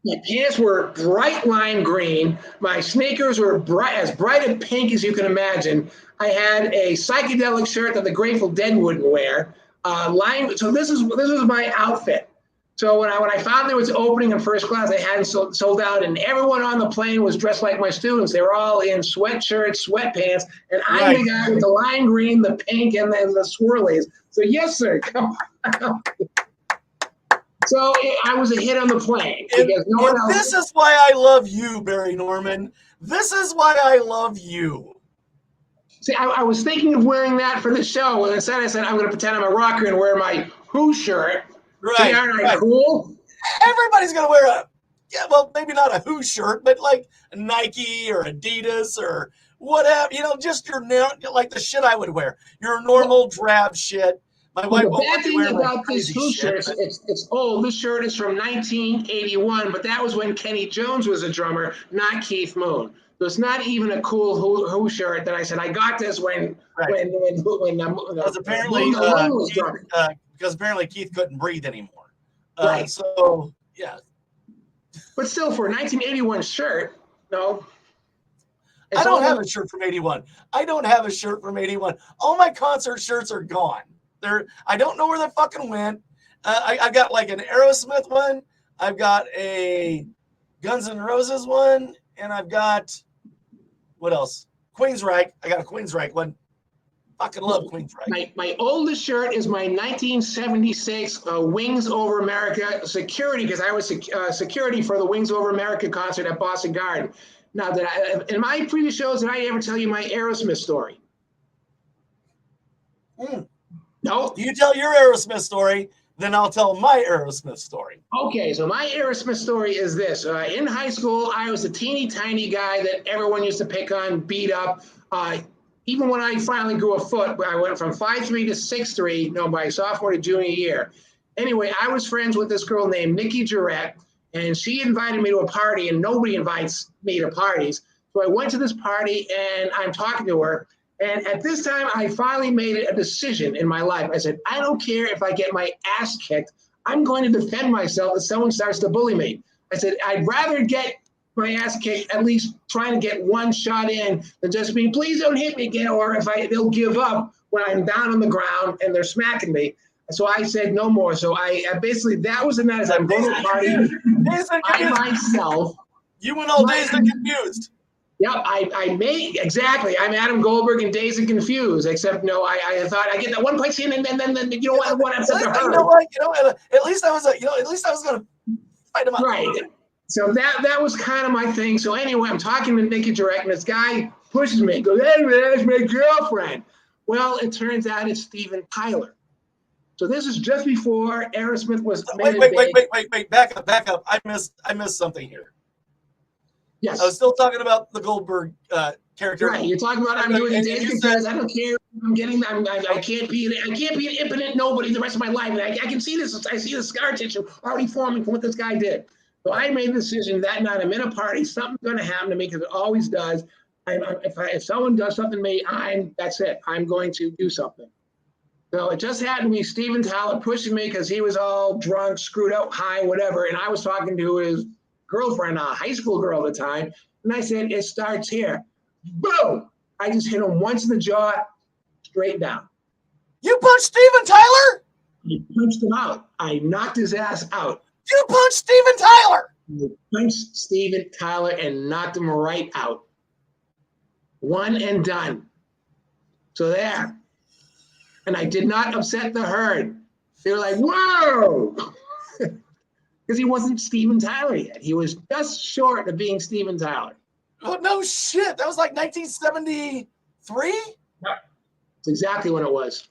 my pants were bright lime green. My sneakers were bright and pink as you can imagine. I had a psychedelic shirt that the Grateful Dead wouldn't wear. So this is my outfit. So when I found there was an opening in first class, they hadn't sold out, and everyone on the plane was dressed like my students. They were all in sweatshirts, sweatpants, and I'm the guy with the lime green, the pink, and then the swirlies. So yes, sir, come on. So I was a hit on the plane. Because no one else. This is why I love you, Barry Norman. This is why I love you. See, I was thinking of wearing that for the show, and instead I said I'm going to pretend I'm a rocker and wear my Who shirt. Right. See, aren't I cool? Everybody's going to wear maybe not a Who shirt, but like Nike or Adidas or whatever, just your the shit I would wear. Your normal drab shit. My Well, wife the won't bad let me thing wear my about this crazy Who shit. shirt, it's old. This shirt is from 1981, but that was when Kenny Jones was a drummer, not Keith Moon. So it's not even a cool Who shirt that I said I got this when Right. Moon Apparently, was drumming. because apparently Keith couldn't breathe anymore. Right. So yeah. But still, for a 1981 shirt, no. I don't have a shirt from 81. I don't have a shirt from 81. All my concert shirts are gone. I don't know where they fucking went. I got like an Aerosmith one. I've got a Guns N' Roses one. And I've got, what else? Queensryche. I got a Queensryche one. Fucking love Queensryche. My oldest shirt is my 1976 Wings Over America security, because I was security for the Wings Over America concert at Boston Garden. Now, in my previous shows, did I ever tell you my Aerosmith story? No. You tell your Aerosmith story, then I'll tell my Aerosmith story. Okay, so my Aerosmith story is this. In high school, I was a teeny tiny guy that everyone used to pick on, beat up. Even when I finally grew a foot, I went from 5'3" to 6'3", no, my sophomore to junior year. Anyway, I was friends with this girl named Nikki Jarrett, and she invited me to a party, and nobody invites me to parties. So I went to this party, and I'm talking to her. And at this time, I finally made a decision in my life. I said, I don't care if I get my ass kicked. I'm going to defend myself if someone starts to bully me. I said, I'd rather get my ass kicked, at least trying to get one shot in, than just being, please don't hit me again, or they'll give up when I'm down on the ground and they're smacking me. So I said no more. So I basically, that was the night. I'm going to a party by myself. You went all dazed and confused. Yep, I made, exactly. I'm Adam Goldberg and Dazed and Confused, except no, I thought I get that one place in, and then you know what I'm saying to her. You know what? At least I was going to fight him up. Right. So that was kind of my thing. So anyway, I'm talking to Nikki Jarrett, and this guy pushes me, goes, hey, man, that's my girlfriend. Well, it turns out it's Steven Tyler. So this is just before Aerosmith was Wait, back up. I missed something here. Yes. I was still talking about the Goldberg character. Right. You're talking about I'm doing it because I don't care. I can't be an impotent nobody the rest of my life. And I can see this. I see the scar tissue already forming from what this guy did. So I made the decision that night. I'm in a party. Something's going to happen to me because it always does. If someone does something to me, that's it. I'm going to do something. So it just happened to be Steven Tyler pushing me because he was all drunk, screwed up, high, whatever. And I was talking to his girlfriend, a high school girl at the time. And I said, it starts here. Boom! I just hit him once in the jaw, straight down. You punched Steven Tyler? I punched him out. I knocked his ass out. You punched Steven Tyler? I punched Steven Tyler and knocked him right out. One and done. So there. And I did not upset the herd. They were like, whoa! Because he wasn't Steven Tyler yet. He was just short of being Steven Tyler. Oh, no shit. That was like 1973? Yeah. That's exactly when it was.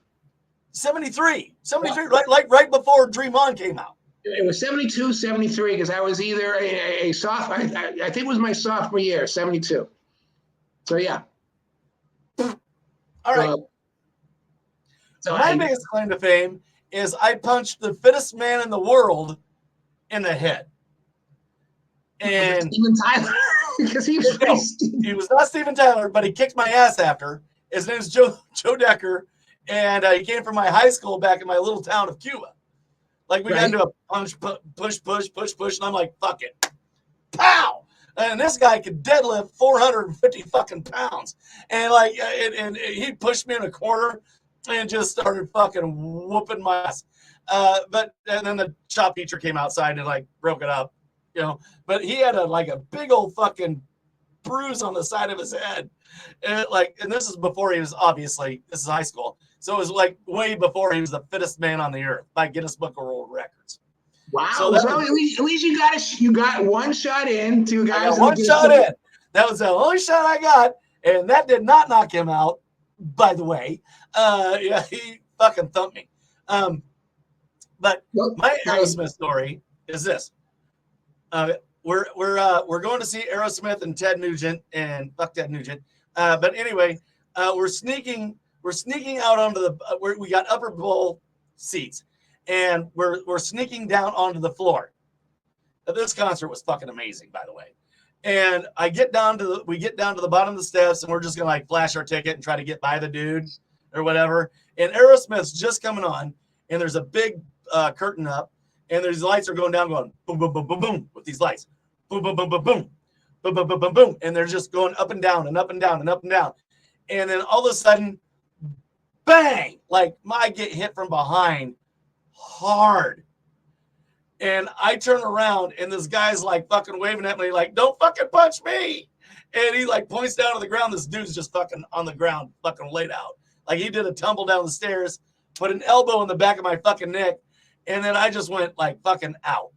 73. 73, right before Dream On came out. It was 72, 73, because I was either a sophomore, I think it was my sophomore year, 72. So, yeah. All right. So my biggest claim to fame is I punched the fittest man in the world in the head. And Steven Tyler, because he was not Steven Tyler, but he kicked my ass after. His name's Joe Decker, and he came from my high school back in my little town of Cuba. Like we got into a punch, push, and I'm like, fuck it, pow! And this guy could deadlift 450 fucking pounds, and like, and he pushed me in a corner and just started fucking whooping my ass. And then the shop teacher came outside and like broke it up, you know. But he had a big old fucking bruise on the side of his head, and this is before he was this is high school, so it was like way before he was the fittest man on the earth by Guinness Book of World Records. Wow! So at least you got one shot in. Two guys. I got one shot in. That was the only shot I got, and that did not knock him out. By the way, yeah, he fucking thumped me. But my Aerosmith story is this: we're going to see Aerosmith and Ted Nugent, and fuck Ted Nugent. But anyway, we're sneaking out onto we got Upper Bowl seats, and we're sneaking down onto the floor. Now, this concert was fucking amazing, by the way. And we get down to the bottom of the steps, and we're just gonna like flash our ticket and try to get by the dude or whatever. And Aerosmith's just coming on, and there's a big curtain up, and these lights are going down, going boom, boom, boom, boom, boom with these lights, boom, boom, boom, boom, boom, boom, boom, boom, boom, boom, and they're just going up and down and up and down and up and down, and then all of a sudden, bang! Like I get hit from behind hard. And I turn around, and this guy's like fucking waving at me, like, don't fucking punch me. And he like points down to the ground. This dude's just fucking on the ground, fucking laid out. Like he did a tumble down the stairs, put an elbow in the back of my fucking neck. And then I just went like fucking out.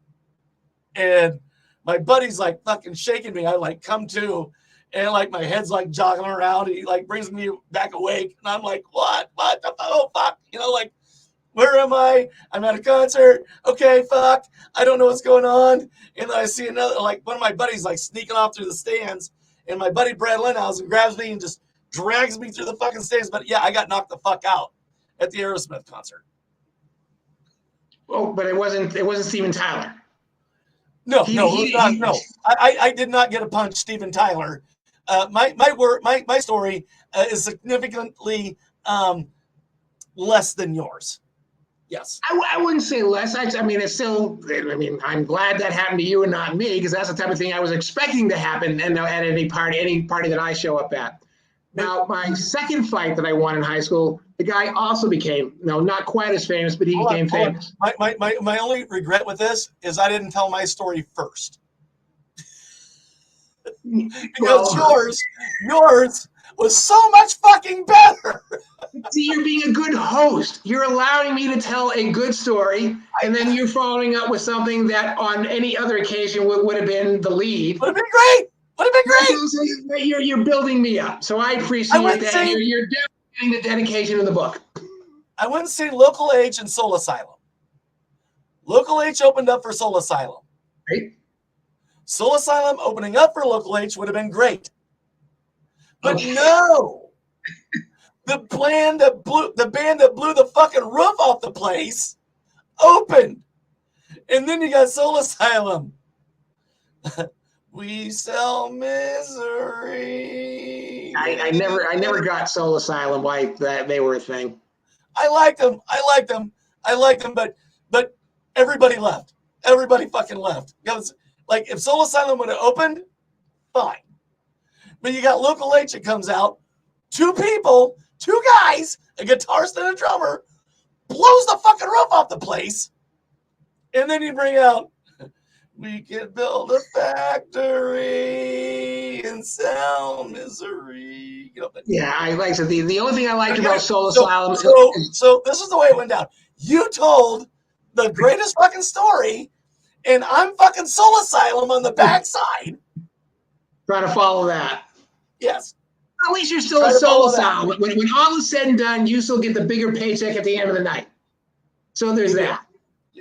And my buddy's like fucking shaking me. I like come to, and like my head's like jogging around. He like brings me back awake. And I'm like, what the oh, fuck? You know, like, where am I? I'm at a concert. Okay, fuck. I don't know what's going on. And then I see another, like one of my buddies like sneaking off through the stands. And my buddy Brad Lenhausen grabs me and just drags me through the fucking stands. But yeah, I got knocked the fuck out at the Aerosmith concert. Oh, but it wasn't Steven Tyler. No. I did not get a punch, Steven Tyler. My story is significantly less than yours. Yes. I wouldn't say less. I mean, it's still, I mean, I'm glad that happened to you and not me, because that's the type of thing I was expecting to happen at any party that I show up at. Now, my second fight that I won in high school, the guy also became, not quite as famous, but he became famous. My only regret with this is I didn't tell my story first. Because yours was so much fucking better. See, you're being a good host. You're allowing me to tell a good story, and then you're following up with something that on any other occasion would have been the lead. Would have been great. You're building me up, so I appreciate that. You're definitely getting the dedication in the book. I went and seen Local H and Soul Asylum. Local H opened up for Soul Asylum. Right. Soul Asylum opening up for Local H would have been great. But no, the band that blew the fucking roof off the place opened. And then you got Soul Asylum. We sell misery. I never got Soul Asylum, why that they were a thing. I liked them, but everybody left. Everybody fucking left. Like if Soul Asylum would have opened, fine. But you got Local H that comes out, two guys, a guitarist and a drummer, blows the fucking roof off the place. And then you bring out, we can build a factory and sell misery. Yeah, I like to. The only thing I liked about Soul Asylum. So this is the way it went down. You told the greatest fucking story, and I'm fucking Soul Asylum on the backside. Trying to follow that. Yes. At least you're still a Soul Asylum. When all is said and done, you still get the bigger paycheck at the end of the night. So there's that,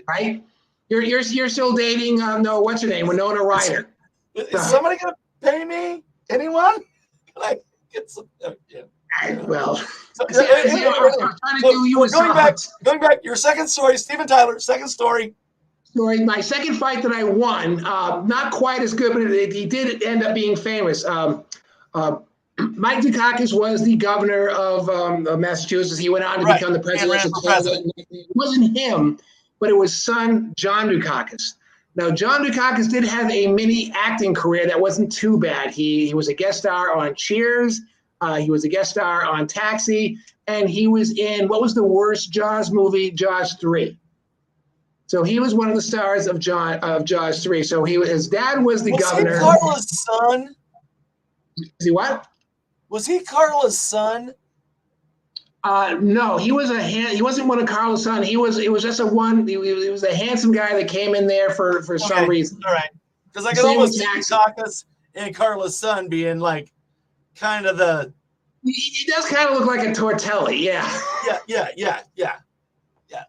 right? You're still dating what's her name, Winona Ryder. Is somebody gonna pay me? Anyone? Can I get some? Yeah. Well, going back. Your second story, Steven Tyler. Second story. My second fight that I won, not quite as good, but he did end up being famous. Mike Dukakis was the governor of Massachusetts. He went on to become the presidential candidate. It wasn't him, but it was son John Dukakis. Now, John Dukakis did have a mini acting career that wasn't too bad. He was a guest star on Cheers. He was a guest star on Taxi, and he was in, what was the worst Jaws movie? Jaws 3. So he was one of the stars of Jaws 3. So his dad was the governor. Was he Carla's son? Is he what? Was he Carla's son? No, he wasn't one of Carla's sons. He was just he was a handsome guy that came in there for some reason. All right. Because I could almost see Dukakis and Carla's son being like kind of the. He does kind of look like a Tortelli, yeah. Yeah.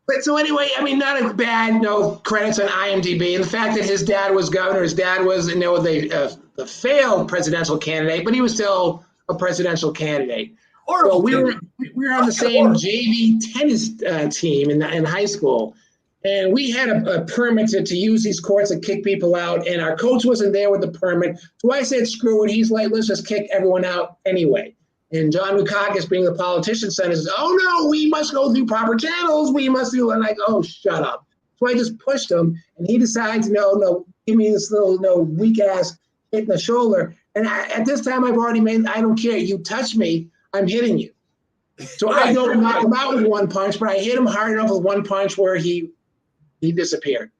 But so anyway, I mean, not a bad credits on IMDb. And the fact that his dad was governor, his dad was the failed presidential candidate, but he was still a presidential candidate. Horrible. Well, we were on the same JV tennis team in high school, and we had a permit to use these courts and kick people out. And our coach wasn't there with the permit, so I said, "Screw it." He's like, "Let's just kick everyone out anyway." And John Dukakis, being the politician, says, "Oh no, we must go through proper channels. We must do." And I go, "Oh, shut up." So I just pushed him, and he decides, no, give me this little weak ass hit in the shoulder. And at this time, I've already made. I don't care. You touch me, I'm hitting you. So I don't knock him out with one punch, but I hit him hard enough with one punch where he disappeared.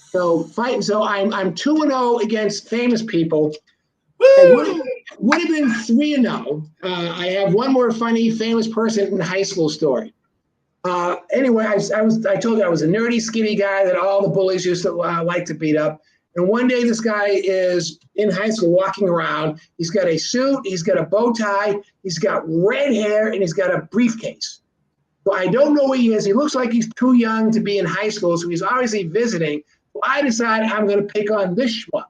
So fighting. So I'm 2-0 against famous people. Would have been 3-0. I have one more funny famous person in high school story. Anyway, I told you I was a nerdy, skinny guy that all the bullies used to like to beat up. And one day this guy is in high school walking around. He's got a suit, he's got a bow tie, he's got red hair, and he's got a briefcase. So I don't know where he is. He looks like he's too young to be in high school, so he's obviously visiting. So I decide I'm going to pick on this schmuck.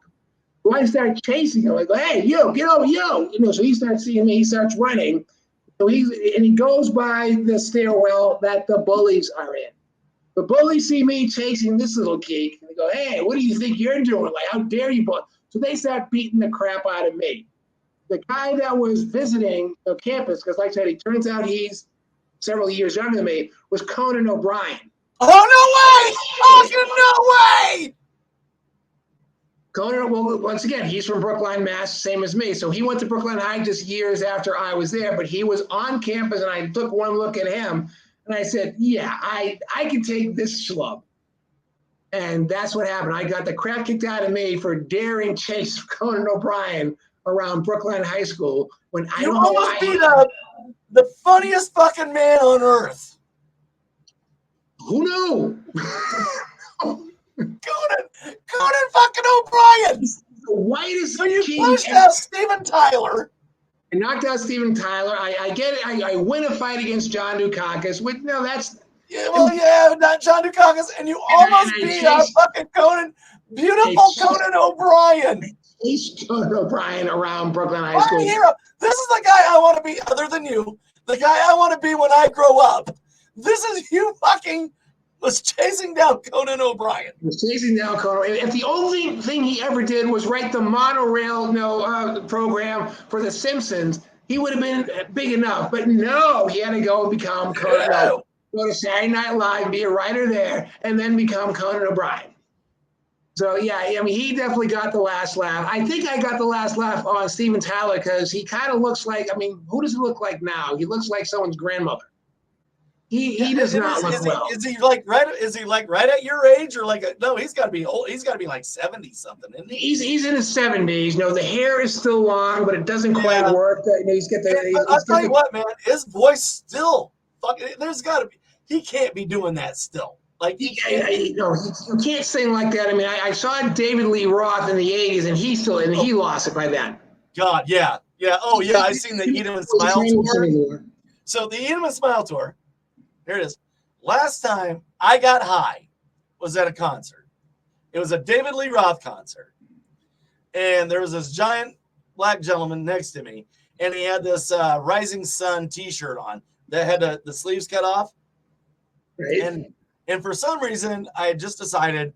So I start chasing him. I go, "Hey, you, get over, yo!" So he starts seeing me. He starts running. So he goes by the stairwell that the bullies are in. The bullies see me chasing this little geek, and they go, "Hey, what do you think you're doing? Like, how dare you?" So they start beating the crap out of me. The guy that was visiting the campus, because like I said, it turns out he's several years younger than me, was Conan O'Brien. Oh, no way! Oh, no way! Conan, well, once again, he's from Brookline, Mass., same as me. So he went to Brookline High just years after I was there, but he was on campus, and I took one look at him, and I said, "Yeah, I can take this schlub." And that's what happened. I got the crap kicked out of me for daring chase Conan O'Brien around Brookline High School when I You don't know almost why. beat up the funniest fucking man on earth. Who knew? Conan fucking O'Brien. The whitest So you king pushed ever. out Steven Tyler. I knocked out Steven Tyler. I get it. I win a fight against John Dukakis. That's Yeah, well, yeah, not John Dukakis, and you almost beat up fucking Conan, beautiful Conan O'Brien. He's Conan O'Brien around Brookline High School. Hero. This is the guy I want to be, other than you. The guy I want to be when I grow up. This is you fucking was chasing down Conan O'Brien. Was chasing down Conan. If the only thing he ever did was write the monorail program for The Simpsons, he would have been big enough. But no, he had to go become Conan. Go to Saturday Night Live, be a writer there, and then become Conan O'Brien. So, yeah, I mean, he definitely got the last laugh. I think I got the last laugh on Steven Tyler because he kind of looks like, who does he look like now? He looks like someone's grandmother. He does not look well. Is he like right at your age or no? He's got to be old. He's got to be like 70 something, isn't he? He's in his 70s. The hair is still long, but it doesn't quite work. He's got the. I'll tell you what, man. His voice still fucking. There's got to be. He can't be doing that still. Like you can't sing like that. I saw David Lee Roth in the 80s, and he lost it by then. God, yeah. Oh yeah, I seen the Eat 'em and Smile tour. So the Eat 'em and Smile tour. Here it is. Last time I got high was at a concert. It was a David Lee Roth concert. And there was this giant black gentleman next to me. And he had this Rising Sun t-shirt on that had the sleeves cut off. Right. And for some reason, I had just decided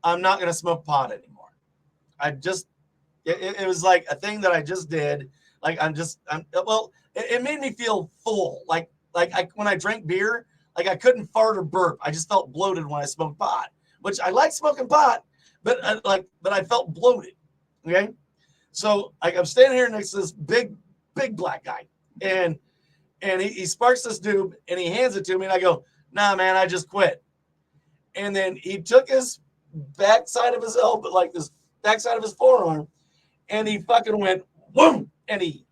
I'm not going to smoke pot anymore. It was like a thing that I just did. Like it made me feel full. Like when I drank beer, like I couldn't fart or burp. I just felt bloated when I smoked pot, which I like smoking pot, but I felt bloated. Okay. So I'm standing here next to this big black guy and he sparks this doob and he hands it to me and I go, "Nah, man, I just quit." And then he took his backside of his elbow, like this backside of his forearm, and he fucking went, boom, and he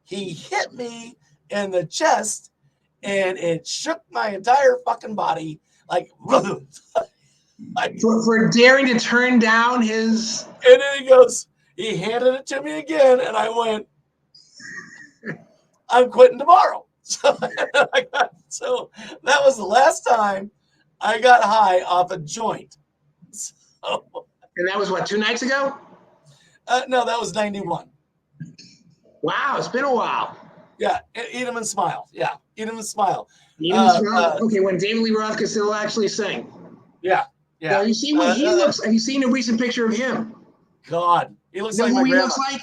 hit me in the chest. And it shook my entire fucking body, like for daring to turn down his. And then he handed it to me again, and I went, "I'm quitting tomorrow." So that was the last time I got high off a joint. So, and that was what, 2 nights ago? No, that was 91. Wow, it's been a while. Yeah, eat them and smile. Yeah, eat them and smile. Okay, when David Lee Roth could still actually sing. Yeah, Now, yeah. you see what he looks. Have you seen a recent picture of him? God, he looks You know like who my he grandma. looks like?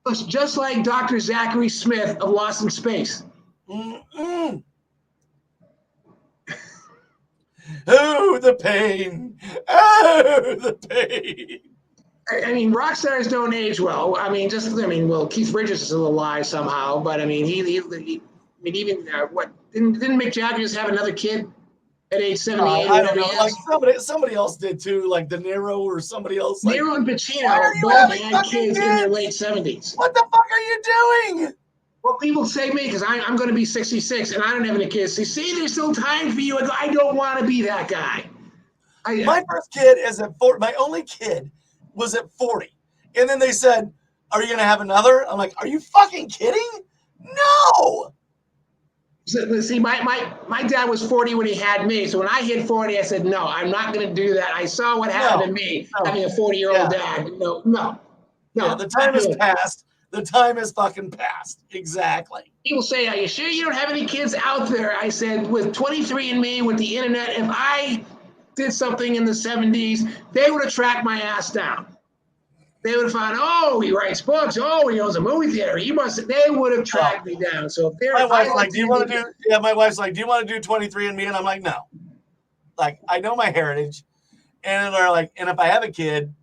Looks just like Dr. Zachary Smith of Lost in Space. Mm-mm. Oh, the pain. Oh, the pain. I mean, rock stars don't age well. Well, Keith Richards is still alive somehow, but I mean, even what didn't Mick Jagger just have another kid at age 78 or I don't whatever know. he Like is? somebody else did too, like De Niro or somebody else. Like, Nero and why are Pacino you both having had fucking kids in their late kids? 70s. What the fuck are you doing? Well, people say me because I'm going to be 66 and I don't have any kids. They say there's still time for you. I don't want to be that guy. My first kid is at 40. My only kid was at 40. And then they said, "Are you going to have another?" I'm like, "Are you fucking kidding? No." See, my dad was 40 when he had me. So when I hit 40, I said, no, I'm not going to do that. I saw what happened to me having a 40-year-old dad. No. Yeah, the time has passed. The time has fucking passed. Exactly. People say, are you sure you don't have any kids out there? I said, with 23andMe, with the internet, if I did something in the 70s, they would have tracked my ass down. They would have found, oh, he writes books. Oh, he owns a movie theater. They would have tracked me down. So my wife's like, do you want to do? Yeah, my wife's like, do you want to do 23andMe? And I'm like, no. Like, I know my heritage, and they're like, and if I have a kid,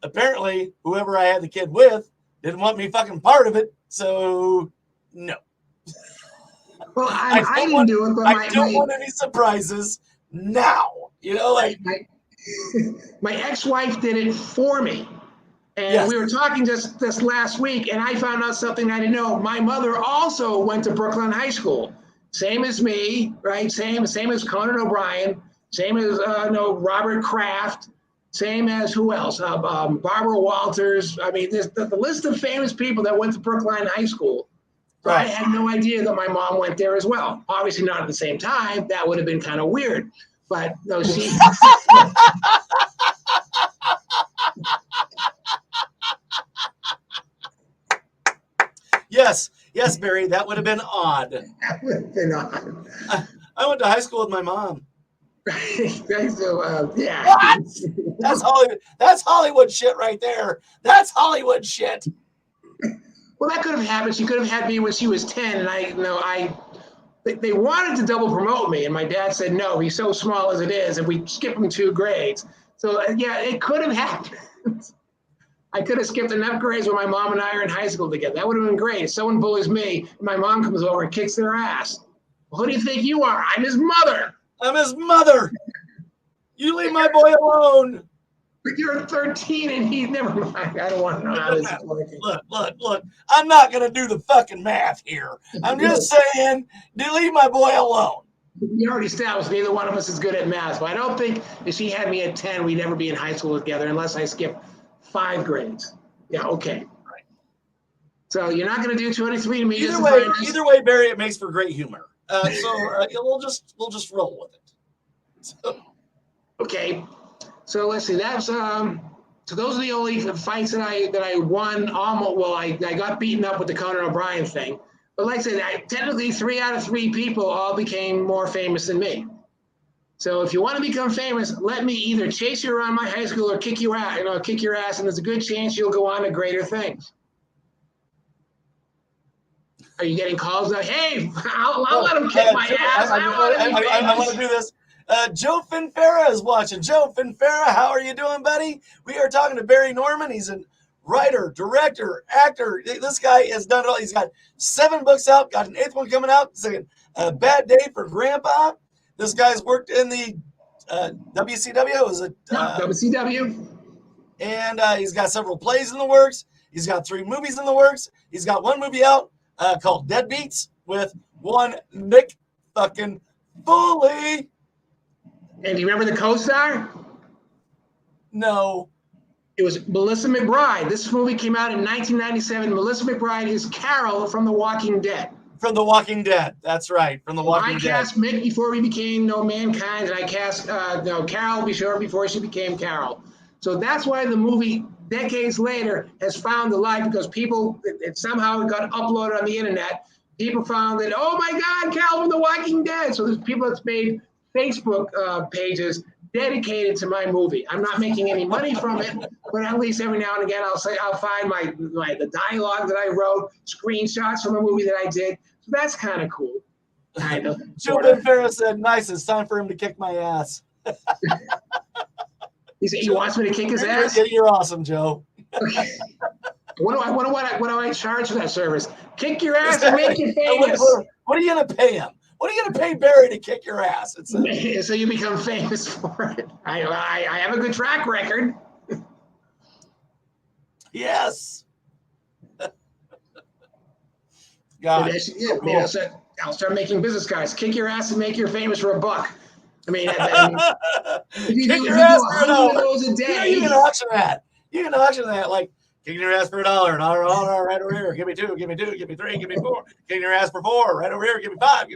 apparently whoever I had the kid with didn't want me fucking part of it, so no. Well, I didn't do it, but I don't want any surprises now. You know, like my ex-wife did it for me. And we were talking just this last week, and I found out something I didn't know. My mother also went to Brooklyn High School, same as me, right? Same as Conan O'Brien, same as Robert Kraft, same as who else? Barbara Walters. I mean, there's the list of famous people that went to Brookline High School. So I had no idea that my mom went there as well. Obviously, not at the same time. That would have been kind of weird. But no, she. Yes, Barry, that would have been odd. That would have been odd. I went to high school with my mom. So, yeah. What? That's Hollywood shit right there. That's Hollywood shit. Well, that could have happened. She could have had me when she was 10, and they wanted to double promote me, and my dad said, no, he's so small as it is, and we skip him 2 grades. So, yeah, it could have happened. I could have skipped enough grades when my mom and I are in high school together. That would have been great. If someone bullies me, and my mom comes over and kicks their ass. Well, who do you think you are? I'm his mother. I'm his mother. You leave my boy alone. But you're 13 and he never mind. I don't want to know how this is working. Look. I'm not going to do the fucking math here. I'm just saying, leave my boy alone. You already established neither one of us is good at math, but I don't think if she had me at 10, we'd never be in high school together unless I skipped 5 grades. Yeah, okay. Right. So you're not going to do 23andMe. Either way, Barry, it makes for great humor. We'll just roll with it. So. Okay. So let's see. That's so those are the only fights that I won. Almost. Well, I got beaten up with the Conan O'Brien thing. But like I said, technically 3 out of 3 people all became more famous than me. So if you want to become famous, let me either chase you around my high school or kick you out, kick your ass, and there's a good chance you'll go on to greater things. Are you getting calls like, hey, I'll let him kick my ass. I want to do this. Joe Finfera is watching. Joe Finfera, how are you doing, buddy? We are talking to Barry Norman. He's a writer, director, actor. This guy has done it all. He's got 7 books out, got an 8th one coming out. It's a bad day for Grandpa. This guy's worked in the WCW. Was it WCW? And he's got several plays in the works. He's got 3 movies in the works. He's got 1 movie out called Deadbeats with one Nick fucking Foley. And do you remember the co-star? No. It was Melissa McBride. This movie came out in 1997. Melissa McBride is Carol from The Walking Dead. From The Walking Dead. That's right. From The Walking Dead. I cast Mick before he became Mankind, and I cast Carol before she became Carol. So that's why the movie decades later has found the light because people, it somehow got uploaded on the internet. People found that, oh my God, Calvin the Walking Dead. So there's people that's made Facebook pages dedicated to my movie. I'm not making any money from it, but at least every now and again I'll find the dialogue that I wrote, screenshots from a movie that I did. So that's kind of cool. Kind of. Joe Ferris said, "Nice, it's time for him to kick my ass." He wants me to kick his ass? You're awesome, Joe. Okay. What do I charge for that service? Kick your ass and make you famous. What are you going to pay him? What are you going to pay Barry to kick your ass? So you become famous for it. I have a good track record. Yes. God. Yeah, cool. I'll start making business cards. Kick your ass and make you famous for $1. I mean, if you do 100 of those a day. You can auction that. Like, kicking your ass for $1, $1 right over here. Give me 2, give me 3, give me 4. Kicking your ass for $4 right over here. Give me 5,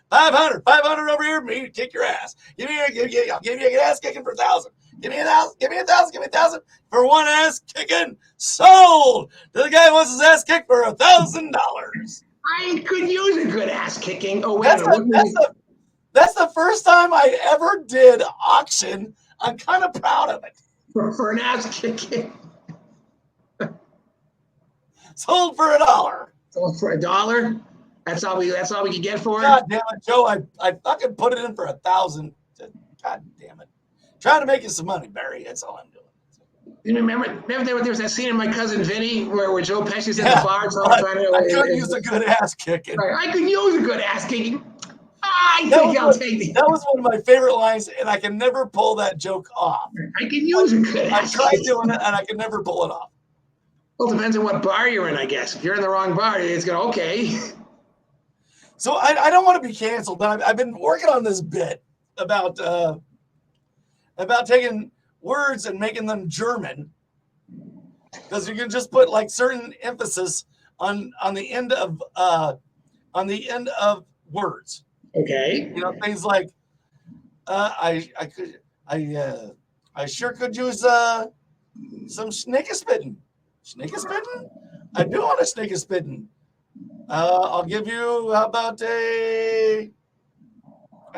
500 over here. Me kick your ass. I'll give you an ass kicking for 1,000. Give me 1,000. Give me 1,000 for one ass kicking. Sold. The guy wants his ass kicked for $1,000. I could use a good ass kicking. Oh wait a minute. That's the first time I ever did auction. I'm kind of proud of it. For an ass kicking. Sold for $1. Sold for $1? That's all we could get for it? God damn it, Joe. I fucking put it in for 1,000. God damn it. Trying to make you some money, Barry. That's all I'm doing. You remember there was that scene in My Cousin Vinny where Joe Pesci's at the bar I could use a good ass kicking. I could use a good ass kicking. I'll take it. That was one of my favorite lines, and I can never pull that joke off. I can use a good ass kicking. I tried doing it, and I can never pull it off. Well, it depends on what bar you're in, I guess. If you're in the wrong bar, it's going to, okay. So I don't want to be canceled, but I've been working on this bit about taking words and making them German, because you can just put like certain emphasis on the end of words. Okay. You know, things like I sure could use some snake spitting. Snake spitting? I do want a snake spitting. I'll give you, how about I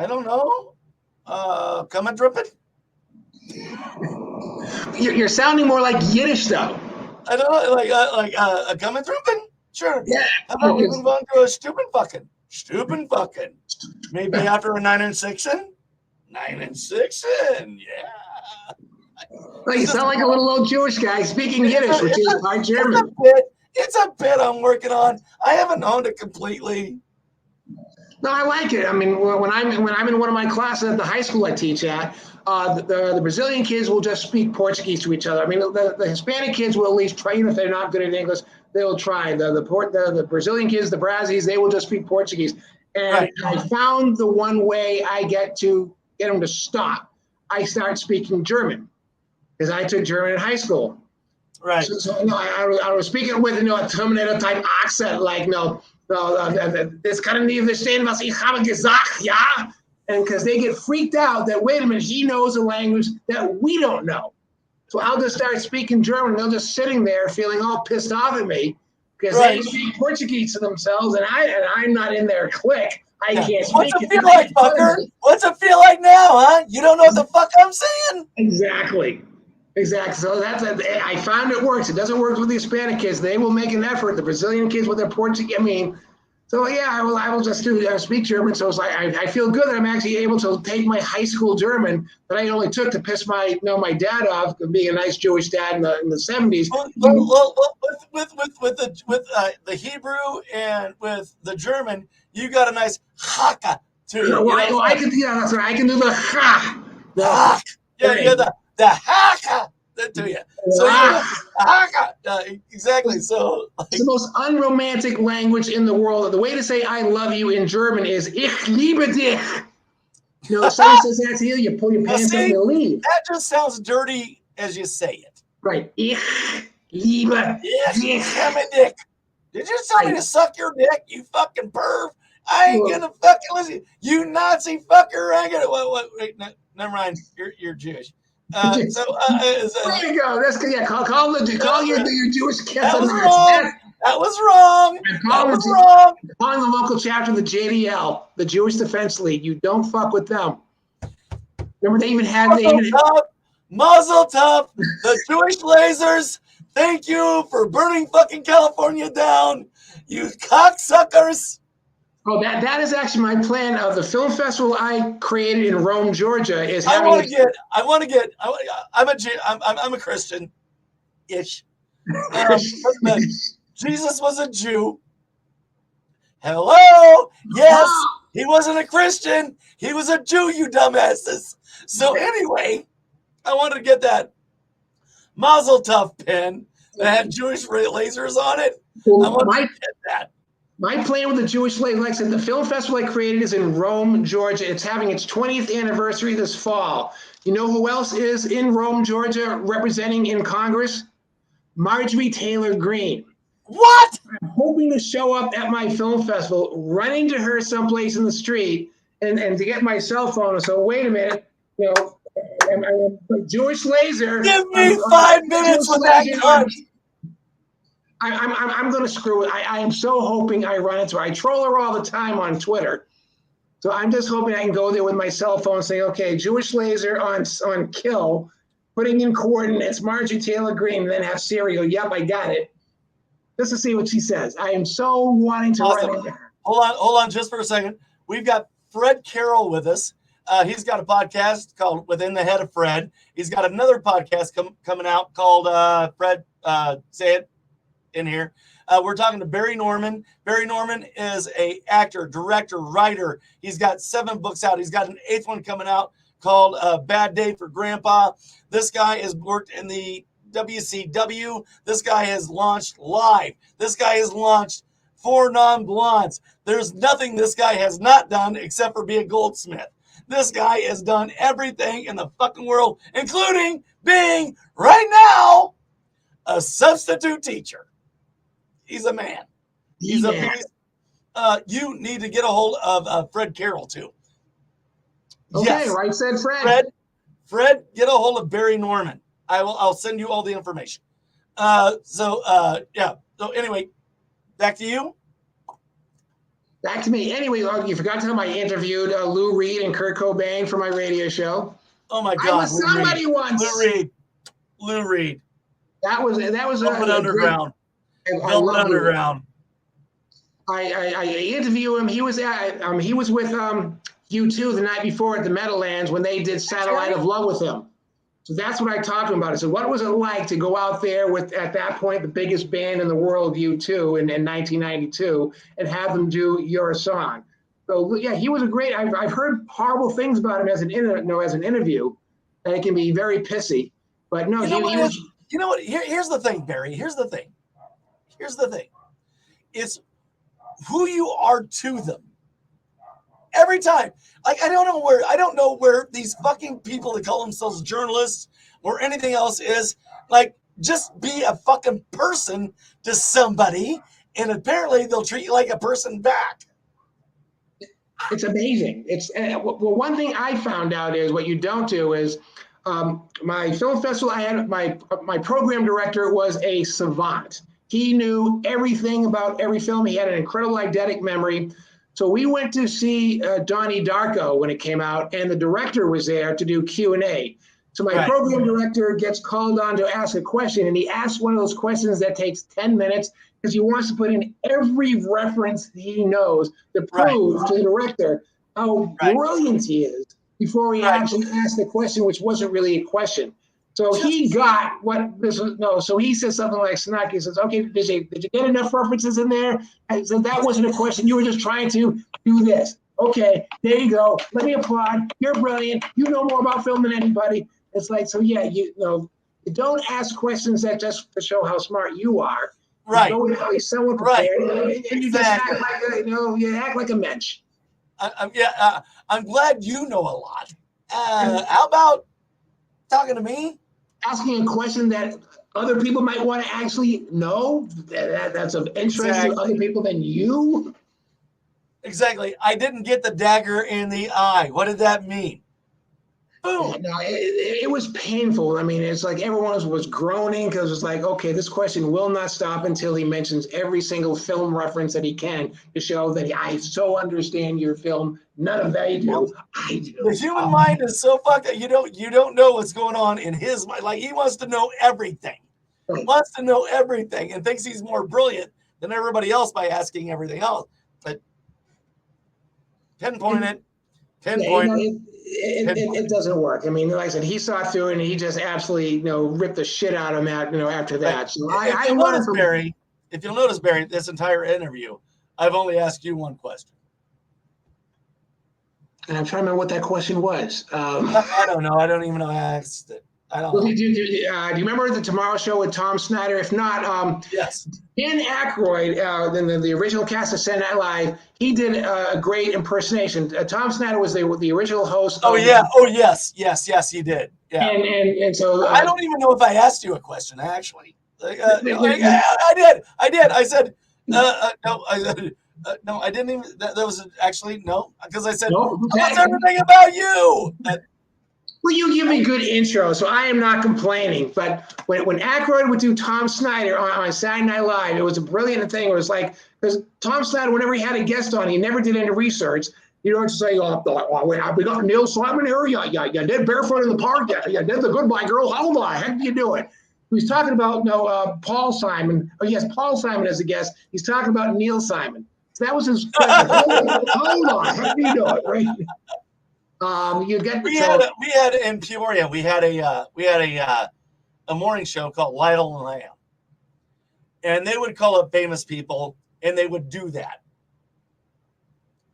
don't know, come and drip it. You're sounding more like Yiddish, though. I don't know, like come and dripping. Sure. Yeah. How about we move on to a stupid fucking? Stupid fucking. Maybe after a 9 and 6-in? 9 and 6-in, yeah. Well, you sound like a little old Jewish guy speaking Yiddish, which is part German. It's a bit I'm working on. I haven't owned it completely. No, I like it. I mean, when I'm in one of my classes at the high school I teach at, the Brazilian kids will just speak Portuguese to each other. I mean, the Hispanic kids will at least try, even if they're not good at English, they'll try. The Brazilian kids, the Brazzies, they will just speak Portuguese. And right. I found the one way I get them to stop. I start speaking German because I took German in high school. Right. So I was speaking with a Terminator type accent, like this kind of need verstehen was ich habe gesagt, ja, and because they get freaked out that wait a minute, he knows a language that we don't know. So I'll just start speaking German. And they're just sitting there feeling all pissed off at me because they speak Portuguese to themselves, and I'm not in their clique. I can't speak. What's it feel like, fucker? What's it feel like now, huh? You don't know what the fuck I'm saying? Exactly. So I found it works. It doesn't work with the Hispanic kids. They will make an effort. The Brazilian kids with their Portuguese. I mean, so yeah, I will just speak German. So it's like I feel good that I'm actually able to take my high school German that I only took to piss my dad off, being a nice Jewish dad in the 70s. Well, with the Hebrew and with the German, you got a nice haka too. I can do that. I can do the ha. Yeah, the haka to you. So haka. Exactly. So it's the most unromantic language in the world. The way to say I love you in German is ich liebe dich. You know, someone says that to you, you pull your pants up and leave. That just sounds dirty as you say it. Right. Ich liebe dich. Did you tell me to suck your dick, you fucking perv? I ain't gonna fucking listen. You Nazi fucker. I ain't gonna. Wait, never mind. You're Jewish. Way to go. That's good. Yeah, call your Jewish that was Catholic. wrong. That was wrong. That was wrong. Calling the local chapter of the JDL, the Jewish Defense League. You don't fuck with them. Remember, they even had Mazel tov, the Jewish lasers. Thank you for burning fucking California down, you cocksuckers. Oh, that is actually my plan of the film festival I created in Rome, Georgia. Is I'm a Christian, ish. Jesus was a Jew. Hello, yes, he wasn't a Christian. He was a Jew, you dumbasses. So anyway, I wanted to get that Mazel Tov pin that had Jewish lasers on it. I wanted to get that. My plan with the Jewish Slave, like I said, the film festival I created is in Rome, Georgia. It's having its 20th anniversary this fall. You know who else is in Rome, Georgia, representing in Congress? Marjorie Taylor Greene. What? I'm hoping to show up at my film festival, running to her someplace in the street, and to get my cell phone. So wait a minute, I'm Jewish laser. Give me 5 minutes with that cunt. I'm going to screw it. I am so hoping I run into her. I troll her all the time on Twitter. So I'm just hoping I can go there with my cell phone and say, okay, Jewish laser on kill, putting in coordinates, Marjorie Taylor Greene, and then have serial. Yep, I got it. Just to see what she says. I am so wanting to run into her. Hold on just for a second. We've got Fred Carroll with us. He's got a podcast called Within the Head of Fred. He's got another podcast coming out called Fred, say it in here. We're talking to Barry Norman. Barry Norman is a actor, director, writer. He's got 7 books out. He's got an 8th one coming out called Bad Day for Grandpa. This guy has worked in the WCW. This guy has launched Live. This guy has launched 4 Non-Blondes. There's nothing this guy has not done except for be a goldsmith. This guy has done everything in the fucking world, including being right now a substitute teacher. He's a man. He's a beast. You need to get a hold of Fred Carroll too. Okay, yes. Right said Fred. Fred, get a hold of Barry Norman. I'll send you all the information. Yeah. So anyway, back to you. Back to me. Anyway, you forgot to tell me I interviewed Lou Reed and Kurt Cobain for my radio show. Oh my God! I was somebody once. Lou Reed. That was Velvet Underground. Velvet Underground. I interviewed him. He was with U2 the night before at the Meadowlands when they did Satellite of Love with him. So that's what I talked to him about. I said, what was it like to go out there with, at that point, the biggest band in the world, U2, in 1992, and have them do your song? So yeah, he was a great. I've heard horrible things about him as an interview, and it can be very pissy. But no, he was. You know what? Here's the thing, Barry. Here's the thing. It's who you are to them. Every time. Like, I don't know where these fucking people that call themselves journalists or anything else is. Like, just be a fucking person to somebody, and apparently they'll treat you like a person back. It's amazing. Well, one thing I found out is what you don't do is my film festival, I had my program director was a savant. He knew everything about every film. He had an incredible eidetic memory. So we went to see Donnie Darko when it came out, and the director was there to do Q&A. So my program director gets called on to ask a question, and he asks one of those questions that takes 10 minutes because he wants to put in every reference he knows to prove to the director how brilliant he is before he actually asked the question, which wasn't really a question. So he got what this was. No, so he says something like Snack. He says, "Okay, did you get enough references in there?" And so that wasn't a question. You were just trying to do this. Okay, there you go. Let me applaud. You're brilliant. You know more about film than anybody. It's like, so yeah, you don't ask questions that just to show how smart you are. Right. You don't really someone prepared, and you just act like you act like a mensch. I'm glad you know a lot. How about talking to me? Asking a question that other people might want to actually know that's of interest to other people than you. Exactly. I didn't get the dagger in the eye. What did that mean? Boom. No, it was painful. I mean, it's like everyone was groaning because it's like, okay, this question will not stop until he mentions every single film reference that he can to show that I so understand your film. None of they do. I do. The human mind is so fucked up. You don't know what's going on in his mind. Like he wants to know everything. Right. Wants to know everything and thinks he's more brilliant than everybody else by asking everything else. But pinpoint it. It doesn't work. I mean, like I said, he saw through it and he just absolutely, ripped the shit out of him after that. Right. So if you'll notice, Barry, this entire interview, I've only asked you one question. And I'm trying to remember what that question was. I don't know. I don't even know I asked it. I don't know. Do you remember the Tomorrow Show with Tom Snyder? If not, yes. Dan Aykroyd, the original cast of Saturday Night Live, he did a great impersonation. Tom Snyder was the original host. Oh, yeah. Oh, yes, he did. Yeah. And so I don't even know if I asked you a question, actually. I did. I said, no, no, I didn't even. That was actually no, because I said, what's everything about you? Well, you give me good intro, so I am not complaining. But when Aykroyd would do Tom Snyder on Saturday Night Live, it was a brilliant thing. It was like, because Tom Snyder, whenever he had a guest on, he never did any research. You don't say, we got Neil Simon here. Yeah, did Barefoot in the Park. Yeah, did The Goodbye Girl. How the heck do you do it? He's talking about Paul Simon. Oh, yes, Paul Simon as a guest. He's talking about Neil Simon. So that was his question. Hold on, how do you do it, right? We had in Peoria. We had a morning show called Lytle and Lamb, and they would call up famous people, and they would do that.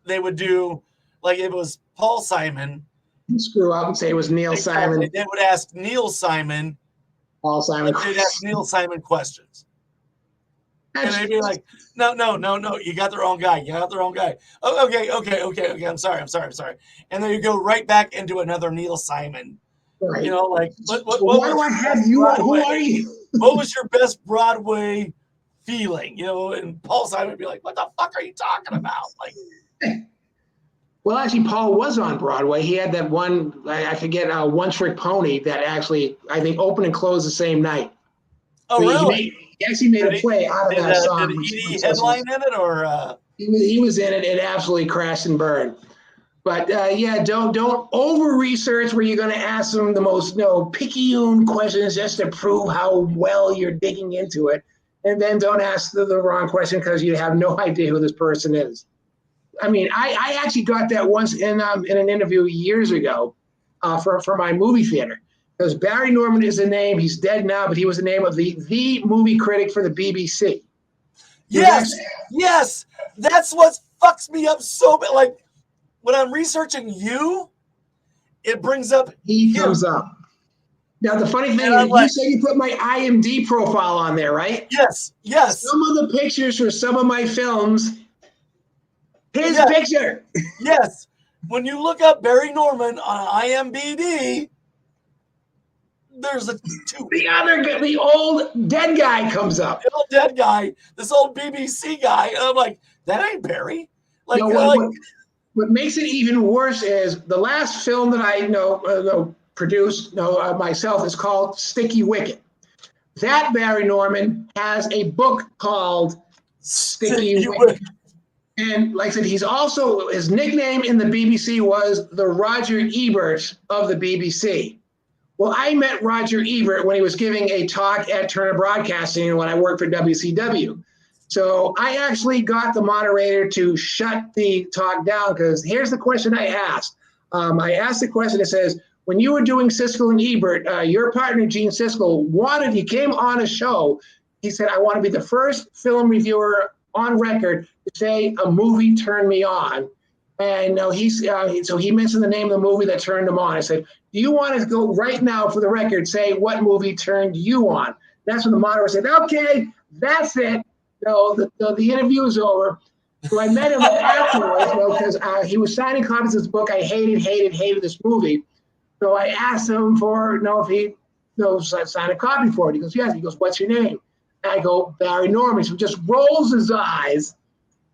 They would do like it was Paul Simon. Screw up and say it was Neil Simon. They would ask Neil Simon. Paul Simon. They'd ask Neil Simon questions. And they'd be like, no, you got the wrong guy. Oh, okay. I'm sorry. And then you go right back into another Neil Simon. Right. Like, why do I have you? Who are you? What was your best Broadway feeling? And Paul Simon would be like, what the fuck are you talking about? Like, well, actually, Paul was on Broadway. He had that one, I forget, One Trick Pony that actually, I think, opened and closed the same night. Oh, really? He actually made a play out of that song. Did Edie headline in it, or? He was in it. It absolutely crashed and burned. But don't over research where you're going to ask them the most picayune questions just to prove how well you're digging into it, and then don't ask the wrong question because you have no idea who this person is. I mean, I actually got that once in an interview years ago for my movie theater. Because Barry Norman is the name. He's dead now, but he was the name of the movie critic for the BBC. Yes. That's what fucks me up so bad. Like, when I'm researching you, it brings up he comes up. Now, the funny thing is, you say you put my IMDb profile on there, right? Yes. Some of the pictures for some of my films, his picture. Yes. When you look up Barry Norman on IMDb, there's the old dead guy comes up. The old dead guy, this old BBC guy. And I'm like, that ain't Barry. Like, what makes it even worse is the last film that I produced myself is called Sticky Wicket. That Barry Norman has a book called Sticky Wicket. And like I said, his nickname in the BBC was the Roger Ebert of the BBC. Well, I met Roger Ebert when he was giving a talk at Turner Broadcasting when I worked for WCW. So I actually got the moderator to shut the talk down because here's the question I asked. I asked the question that says, when you were doing Siskel and Ebert, your partner, Gene Siskel, he came on a show. He said, I want to be the first film reviewer on record to say a movie turned me on. And so he mentioned the name of the movie that turned him on. I said, do you want to go right now for the record, say what movie turned you on? That's when the moderator said, okay, that's it. The interview is over. So I met him afterwards, because he was signing copies of this book. I hated this movie. So I asked him if he sign a copy for it. He goes, yes. He goes, what's your name? And I go, Barry Norman. So he just rolls his eyes.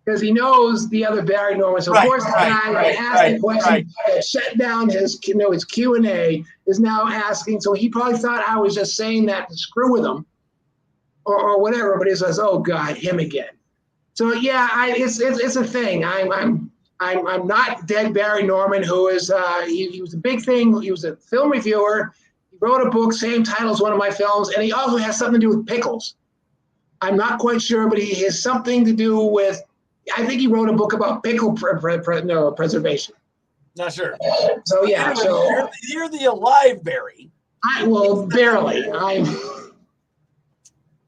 because he knows the other Barry Norman. So of course the guy that asked the question that shut down his his Q&A is now asking. So he probably thought I was just saying that to screw with him, or whatever. But he says, "Oh God, him again." So yeah, it's a thing. I'm not dead Barry Norman, who is he was a big thing. He was a film reviewer. He wrote a book, same title as one of my films, and he also has something to do with pickles. I'm not quite sure, but he has something to do with. I think he wrote a book about pickle preservation. Not sure. So yeah, anyway, you're the alive Barry. Barely.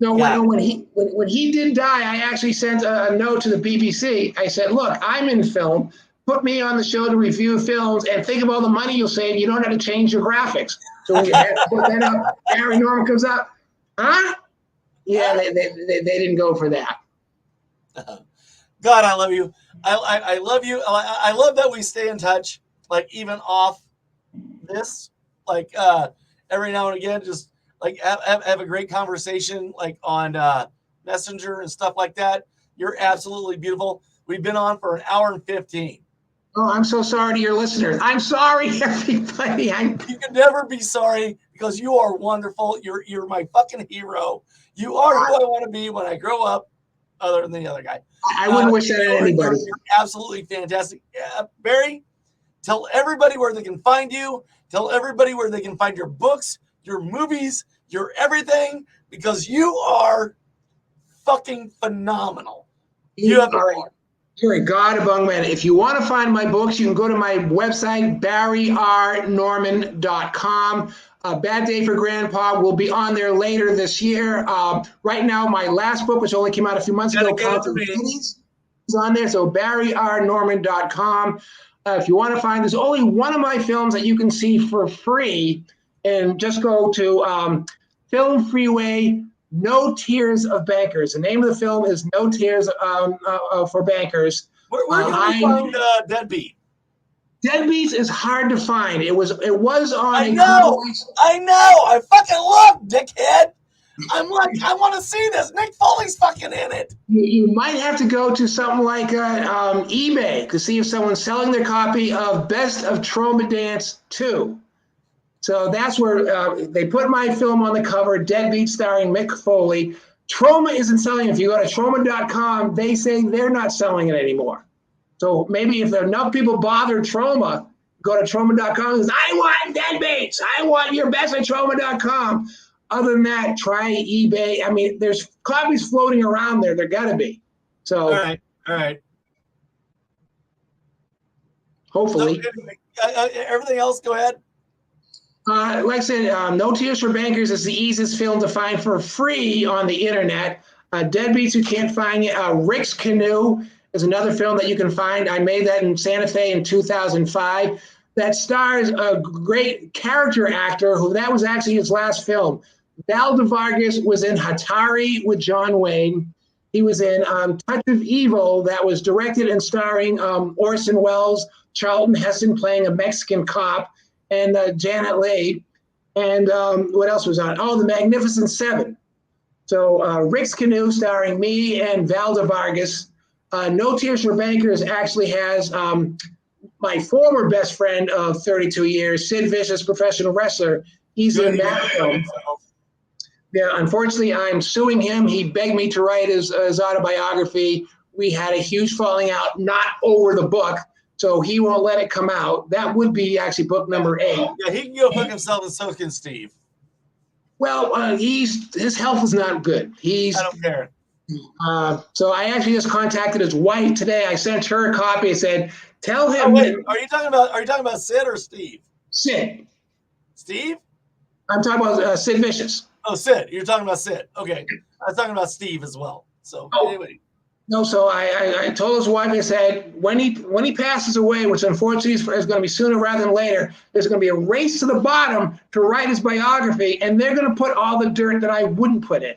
When he did die, I actually sent a note to the BBC. I said, "Look, I'm in film. Put me on the show to review films, and think of all the money you'll save. You don't have to change your graphics." So when you put that up, Barry Norman comes up, huh? Yeah, they didn't go for that. God, I love you. I love you. I love that we stay in touch, like even off this, like every now and again, just like have a great conversation, like on Messenger and stuff like that. You're absolutely beautiful. We've been on for 1 hour and 15. Oh, I'm so sorry to your listeners. I'm sorry, everybody. You can never be sorry because you are wonderful. You're my fucking hero. You are who I want to be when I grow up, other than the other guy. I wouldn't wish that on anybody. You're absolutely fantastic. Barry, tell everybody where they can find you. Tell everybody where they can find your books, your movies, your everything, because you are fucking phenomenal. You're a god among men. If you want to find my books, you can go to my website, barryrnorman.com. Bad Day for Grandpa will be on there later this year. Right now, my last book, which only came out a few months ago, Counting Pennies, is on there. So barryrnorman.com. If you want to find, there's only one of my films that you can see for free, and just go to Film Freeway. No Tears of Bankers. The name of the film is No Tears for Bankers. Where can we find Deadbeat? Deadbeats is hard to find. It was on. I know. I fucking love dickhead. I'm like, I want to see this. Nick Foley's fucking in it. You might have to go to something like eBay to see if someone's selling their copy of Best of Trauma Dance 2. So that's where they put my film on the cover, Deadbeat, starring Mick Foley. Trauma isn't selling. If you go to trauma.com, they say they're not selling it anymore. So maybe if enough people bother Trauma, go to trauma.com and say, I want Deadbeats. I want your best at trauma.com. Other than that, try eBay. I mean, there's copies floating around there. There got to be. So, all right. Hopefully. So, everything else, go ahead. Like I said, No Tears for Bankers is the easiest film to find for free on the internet. Deadbeats Who Can't Find You. Rick's Canoe is another film that you can find. I made that in Santa Fe in 2005. That stars a great character actor who that was actually his last film. Valda Vargas was in Hatari with John Wayne. He was in Touch of Evil that was directed and starring Orson Welles, Charlton Heston playing a Mexican cop, and Janet Leigh. And what else was on? Oh, The Magnificent Seven. So Rick's Canoe starring me and Valda Vargas. No Tears for Bankers actually has my former best friend of 32 years, Sid Vicious, professional wrestler. He's in that film. Yeah, unfortunately, I'm suing him. He begged me to write his autobiography. We had a huge falling out, not over the book, so he won't let it come out. That would be actually book number 8. Yeah, he can go fuck himself, and so can Steve. Well, his health is not good. I don't care. So I actually just contacted his wife today. I sent her a copy. I said, "Tell him." Oh, wait, are you talking about Sid or Steve? Sid. Steve? I'm talking about Sid Vicious. Oh, Sid. You're talking about Sid. Okay. I was talking about Steve as well. So anyway. No, so I told his wife, I said, when he passes away, which unfortunately is going to be sooner rather than later, there's going to be a race to the bottom to write his biography, and they're going to put all the dirt that I wouldn't put in.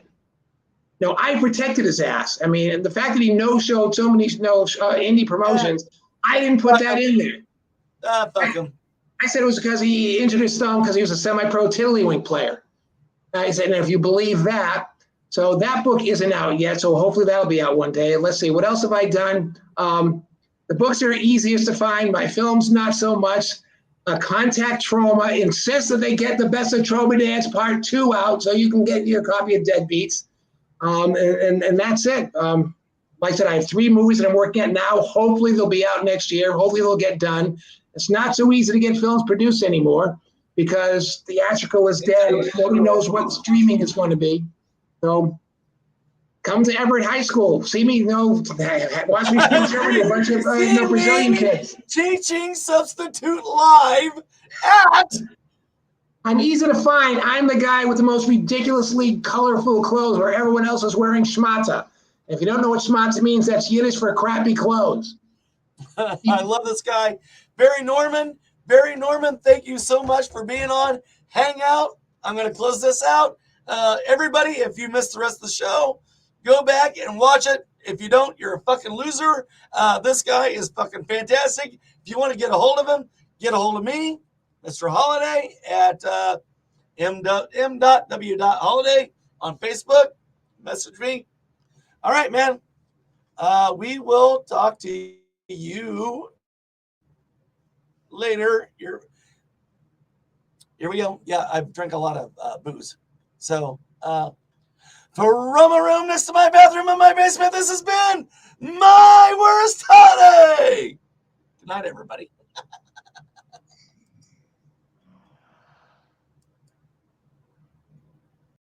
No, I protected his ass. I mean, and the fact that he no-showed so many indie promotions, I didn't put that in there. Fuck him. I said it was because he injured his thumb because he was a semi-pro tiddlywink player. I said, and if you believe that. So that book isn't out yet. So hopefully that'll be out one day. Let's see, what else have I done? The books are easiest to find. My films, not so much. Contact Trauma insists that they get the Best of Trauma Dance Part 2 out so you can get your copy of Deadbeats. And that's it. Like I said, I have 3 movies that I'm working at now. Hopefully they'll be out next year. Hopefully they'll get done. It's not so easy to get films produced anymore because theatrical is dead. Nobody knows what streaming is going to be. So come to Everett High School. See me, watch me speak German to a bunch of Brazilian kids. Teaching substitute live at. I'm easy to find. I'm the guy with the most ridiculously colorful clothes where everyone else is wearing schmata. If you don't know what schmata means, that's Yiddish for crappy clothes. I love this guy. Barry Norman, thank you so much for being on Hangout. I'm going to close this out. Everybody, if you missed the rest of the show, go back and watch it. If you don't, you're a fucking loser. This guy is fucking fantastic. If you want to get a hold of him, get a hold of me, Mr. Holiday, at m.w.holiday on Facebook. Message me. All right, man. We will talk to you later. Here we go. Yeah, I've drank a lot of booze. So, from a room next to my bathroom in my basement, this has been my worst holiday. Good night, everybody.